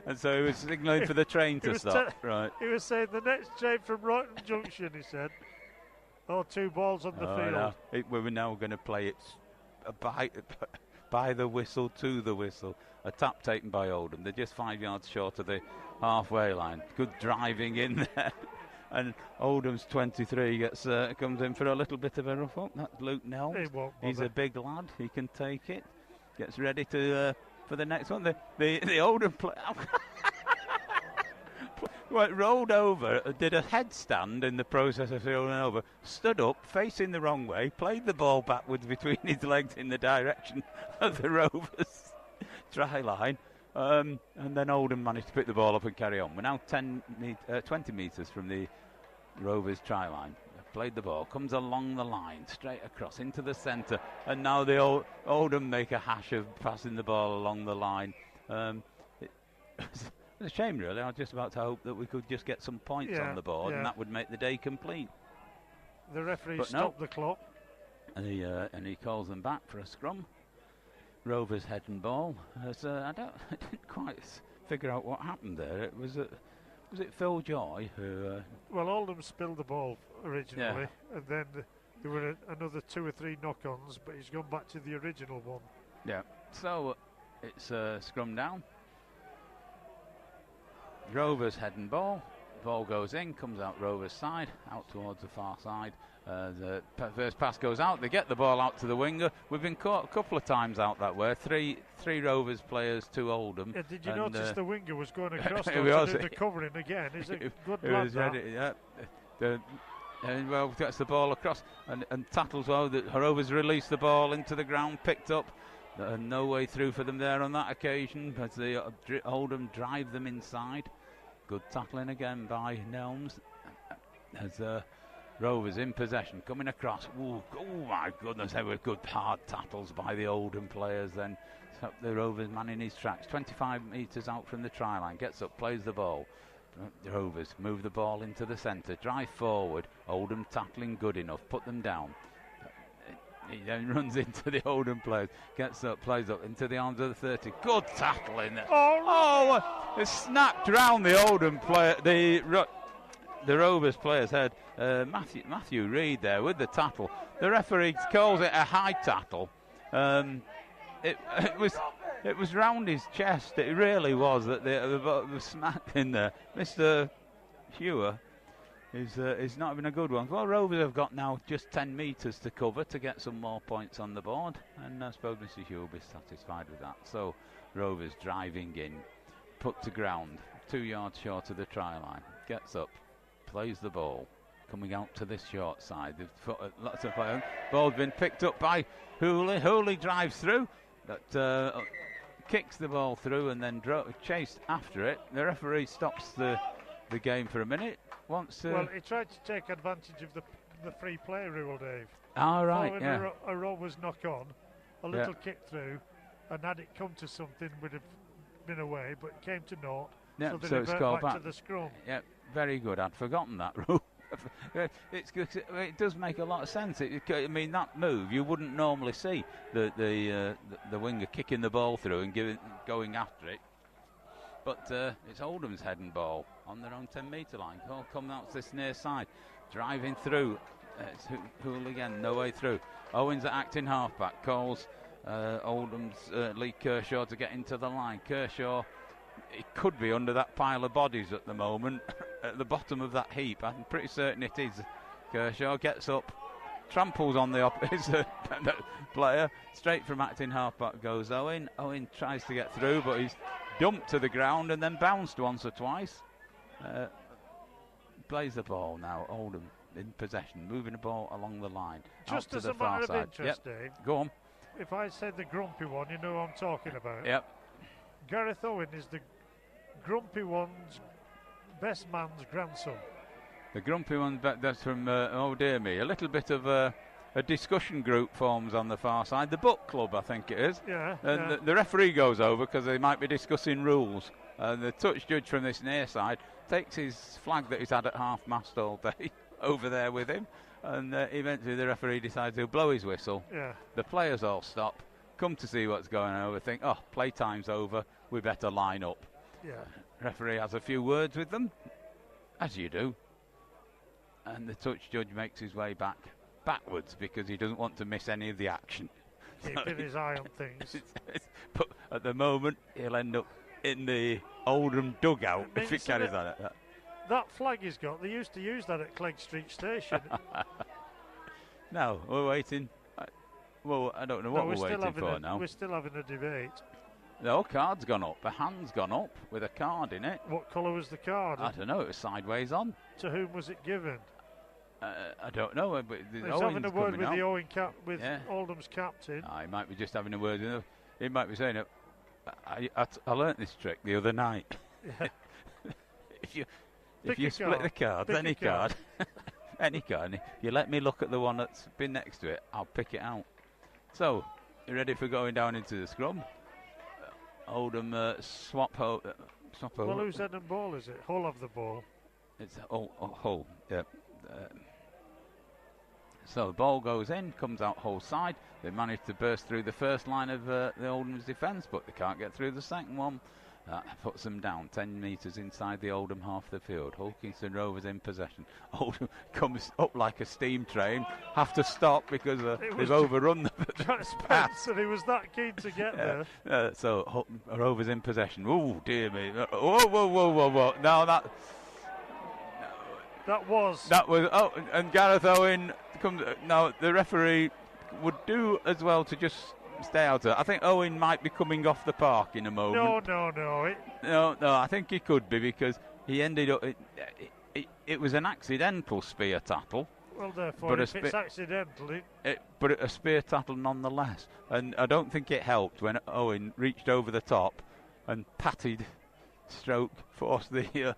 And so he was signalling for the train to stop. Right. He was saying the next train from Royton Junction, he said. 2 balls on the field. No. We were now going to play it by the whistle to the whistle. A tap taken by Oldham. They're just 5 yards short of the halfway line. Good driving in there. And Oldham's 23 comes in for a little bit of a rough up. That's Luke Nelms. He's a big lad. He can take it. Gets ready to for the next one. The Oldham player rolled over, did a headstand in the process of rolling over, stood up, facing the wrong way, played the ball backwards between his legs in the direction of the Rovers try line. And then Oldham managed to pick the ball up and carry on. We're now 20 metres from the Rovers try line. Played the ball, comes along the line, straight across into the centre, and now the Oldham make a hash of passing the ball along the line. It's a shame, really. I was just about to hope that we could just get some points on the board, and that would make the day complete. The referee stopped the clock. And he calls them back for a scrum. Rovers head and ball. I didn't quite figure out what happened there. Was it Phil Joy who? Well, Oldham spilled the ball originally, and then there were another 2 or 3 knock-ons, but he's gone back to the original one. Yeah. So it's scrum down. Rovers head and ball. Ball goes in, comes out Rovers side, out towards the far side. The first pass goes out. They get the ball out to the winger. We've been caught a couple of times out that way. Three Rovers players, 2 Oldham. Yeah, did you notice the winger was going across to do the covering again? Is it good lad that? Well, gets the ball across and tackles well. The Rovers release the ball into the ground, picked up. No way through for them there on that occasion, but the Oldham drive them inside. Good tackling again by Nelms. As Rovers in possession, coming across. Ooh, oh my goodness, they were good hard tackles by the Oldham players then. So the Rovers man in his tracks, 25 metres out from the try line, gets up, plays the ball. The Rovers move the ball into the centre, drive forward. Oldham tackling good enough, put them down. He then runs into the Oldham players, gets up, plays up into the arms of the 30. Good tackle in there. It snapped round the Oldham player, the Rovers player's head. Matthew Reid there with the tackle. The referee calls it a high tackle. It was round his chest. It really was that the ball was smacked in there. Mr. Hewer is not having a good one. Well, Rovers have got now just 10 metres to cover to get some more points on the board, and I suppose Mr. Hugh will be satisfied with that. So Rovers driving in, put to ground, 2 yards short of the try line, gets up, plays the ball, coming out to this short side. Lots of fire. Ball's been picked up by Hooley. Hooley drives through, but kicks the ball through and then chased after it. The referee stops the game for a minute. Well, he tried to take advantage of the free play rule, Dave. All right, yeah. A Rovers knock on, a little kick through, and had it come to something, would have been away, but it came to naught. Yeah, so it's called back to the scrum. Yeah, very good. I'd forgotten that rule. It's good. It does make a lot of sense. I mean, that move you wouldn't normally see the winger kicking the ball through and going after it. But it's Oldham's head and ball on their own 10-metre line. Oh, coming out to this near side, driving through. It's Hool again, no way through. Owens at acting halfback, calls Oldham's Lee Kershaw to get into the line. Kershaw, it could be under that pile of bodies at the moment, at the bottom of that heap. I'm pretty certain it is. Kershaw gets up, tramples on the opposite player. Straight from acting halfback goes Owen. Owen tries to get through, but he's dumped to the ground and then bounced once or twice. Plays the ball now. Oldham in possession, moving the ball along the line. Just out as to a the far matter of side. interest, Yep. Dave. Go on. If I said the grumpy one, you know who I'm talking about. Yep. Gareth Owen is the grumpy one's best man's grandson. The grumpy one, that's from, oh dear me, a little bit of a discussion group forms on the far side. The book club, I think it is. Yeah. And the referee goes over because they might be discussing rules. The touch judge from this near side takes his flag that he's had at half-mast all day over there with him. And eventually the referee decides he'll blow his whistle. Yeah. The players all stop, come to see what's going on, think, oh, playtime's over, we better line up. Yeah. Referee has a few words with them, as you do. And the touch judge makes his way backwards because he doesn't want to miss any of the action. Keeping his eye on things. But at the moment, he'll end up in the Oldham dugout if it carries on. That flag he's got, they used to use that at Clegg Street Station. No, we're waiting. Well, I don't know what we're waiting for now. We're still having a debate. No, card's gone up. A hand's gone up with a card in it. What colour was the card? I don't know. It was sideways on. To whom was it given? I don't know. But he's having a word with out. the Owen Oldham's captain. He might be just having a word with him. He might be saying, I learnt this trick the other night. Yeah. if you split the cards, any card, any card, if you let me look at the one that's been next to it, I'll pick it out. So, you ready for going down into the scrum? Oldham swap over. Well, whose head and ball is it? Hull of the ball. It's Hull, yeah. So the ball goes in, comes out Hull side. They managed to burst through the first line of the Oldham's defence, but they can't get through the second one. That puts them down 10 metres inside the Oldham half of the field. Kingston Rovers in possession. Oldham comes up like a steam train. Have to stop because they've overrun the pass. And he was that keen to get there. So Rovers in possession. Oh dear me! Whoa! Now that was. Oh, and Gareth Owen comes. Now the referee would do as well to just stay out of it. I think Owen might be coming off the park in a moment. No. I think he could be because he ended up. It was an accidental spear tackle. Well, therefore, if it's accidental, but a spear tackle nonetheless. And I don't think it helped when Owen reached over the top and patted, forced the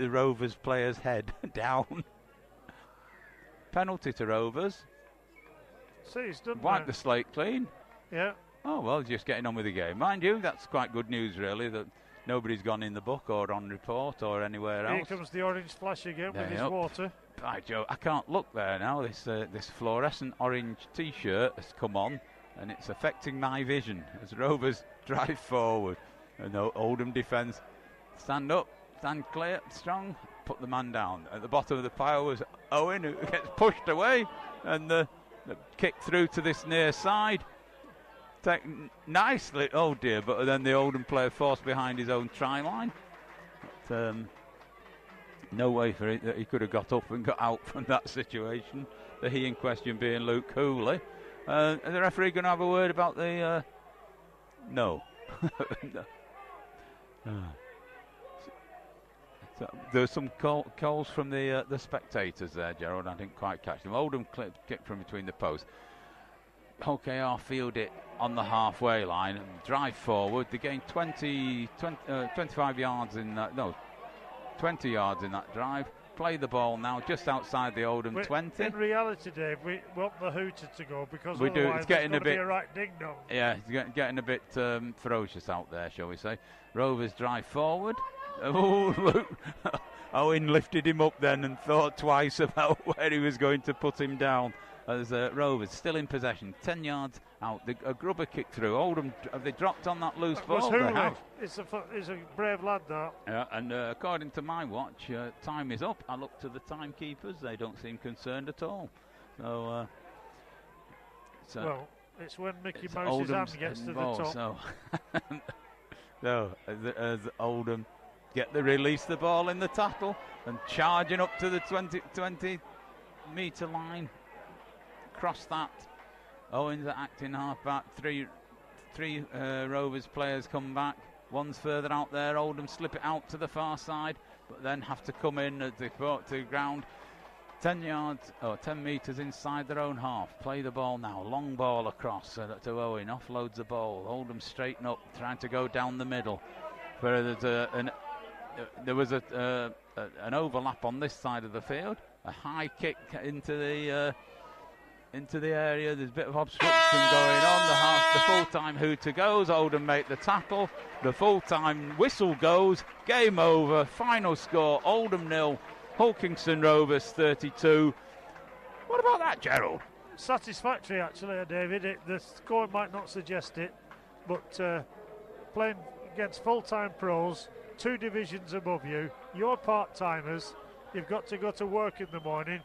Rovers player's head down. Penalty to Rovers. See, he's done Wipe the slate clean. Yeah. Oh, well, just getting on with the game. Mind you, that's quite good news, really, that nobody's gone in the book or on report or anywhere else. Here comes the orange flash again with his water. By Joe, I can't look there now. This fluorescent orange T-shirt has come on, and it's affecting my vision as Rovers drive forward. And the Oldham defence stand up, stand clear, strong, put the man down. At the bottom of the pile was Owen, who gets pushed away, and the kick through to this near side. Nicely, oh dear, but then the Oldham player forced behind his own try line. No way for it that he could have got up and got out from that situation. The he in question being Luke Cooley. Is the referee going to have a word about the... No. No. So there's some calls from the spectators there, Gerald. I didn't quite catch them. Oldham kicked from between the posts. OKR field it on the halfway line and drive forward. They gained 25 yards in that. No, 20 yards in that drive. Play the ball now just outside the Oldham 20. In reality, Dave, we want the hooter to go because we do. It's getting a bit. Be a right ding dong. Yeah, it's getting a bit ferocious out there, shall we say? Rovers drive forward. Oh, look. Owen lifted him up then and thought twice about where he was going to put him down. As Rovers still in possession, 10 yards out. A grubber kick through. Oldham, have they dropped on that loose ball? They have. It's a brave lad, that. Yeah, and according to my watch, time is up. I look to the timekeepers. They don't seem concerned at all. So, well, it's when Mickey Mouse's hand gets to the top. So as Oldham release the ball in the tackle and charging up to the 20 metre line. Cross that. Owens acting half back. Three Rovers players come back. One's further out there. Oldham slip it out to the far side, but then have to come in as they brought to the ground. 10 metres inside their own half. Play the ball now. Long ball across to Owen. Offloads the ball. Oldham straighten up, trying to go down the middle. There was an overlap on this side of the field. A high kick into the area. There's a bit of obstruction going on. The full-time hooter goes. Oldham make the tackle. The full-time whistle goes. Game over. Final score: Oldham 0, Kingston Rovers 32. What about that, Gerald? Satisfactory, actually, David. The score might not suggest it, but playing against full-time pros, 2 divisions above you, you're part-timers. You've got to go to work in the morning.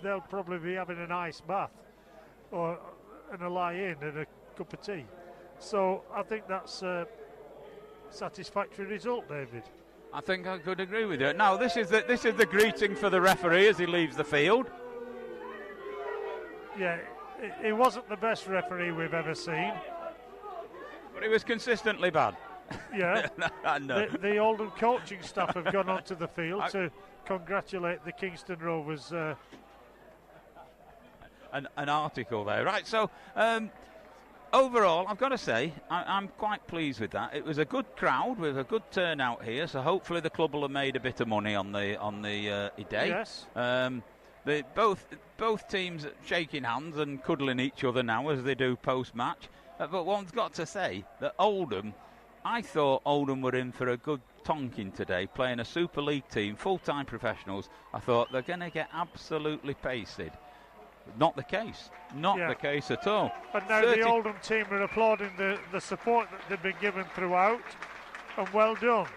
They'll probably be having an ice bath and a lie-in and a cup of tea. So I think that's a satisfactory result, David. I think I could agree with you. Now this is the greeting for the referee as he leaves the field. Yeah, he wasn't the best referee we've ever seen, but he was consistently bad. Yeah, no. The Oldham coaching staff have gone onto the field to congratulate the Kingston Rovers. An article there, right? So overall, I've got to say I'm quite pleased with that. It was a good crowd with a good turnout here, so hopefully the club will have made a bit of money on the day. Yes. Both teams shaking hands and cuddling each other now as they do post-match. But one's got to say that Oldham. I thought Oldham were in for a good tonking today, playing a Super League team, full-time professionals. I thought they're going to get absolutely pasted. Not the case. Not the case at all. And now the Oldham team are applauding the support that they've been given throughout, and well done.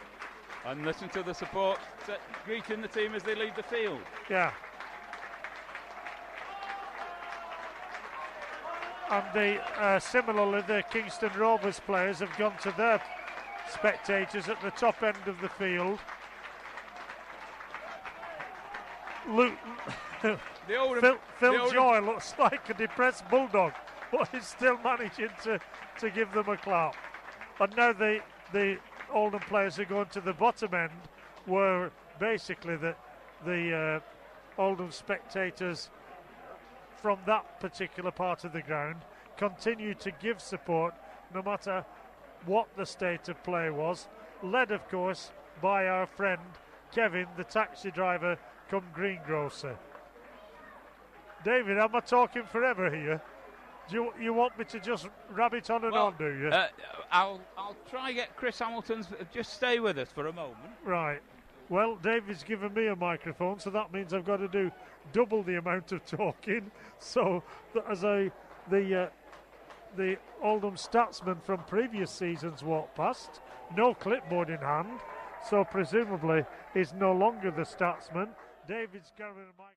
And listen to the support greeting the team as they leave the field. Yeah. And similarly, the Kingston Rovers players have gone to their spectators at the top end of the field. Phil Joy looks like a depressed bulldog, but he's still managing to give them a clap. And now the Oldham players who go to the bottom end were basically the Oldham spectators from that particular part of the ground continue to give support no matter what the state of play was, led of course by our friend Kevin, the taxi driver come greengrocer. David, am I talking forever here? Do you want me to just rabbit on and on, do you? I'll try get Chris Hamilton's. Just stay with us for a moment. Right. Well, David's given me a microphone, so that means I've got to do double the amount of talking. So, as the Oldham statsman from previous seasons walked past, no clipboard in hand, so presumably he's no longer the statsman. David's carrying a microphone.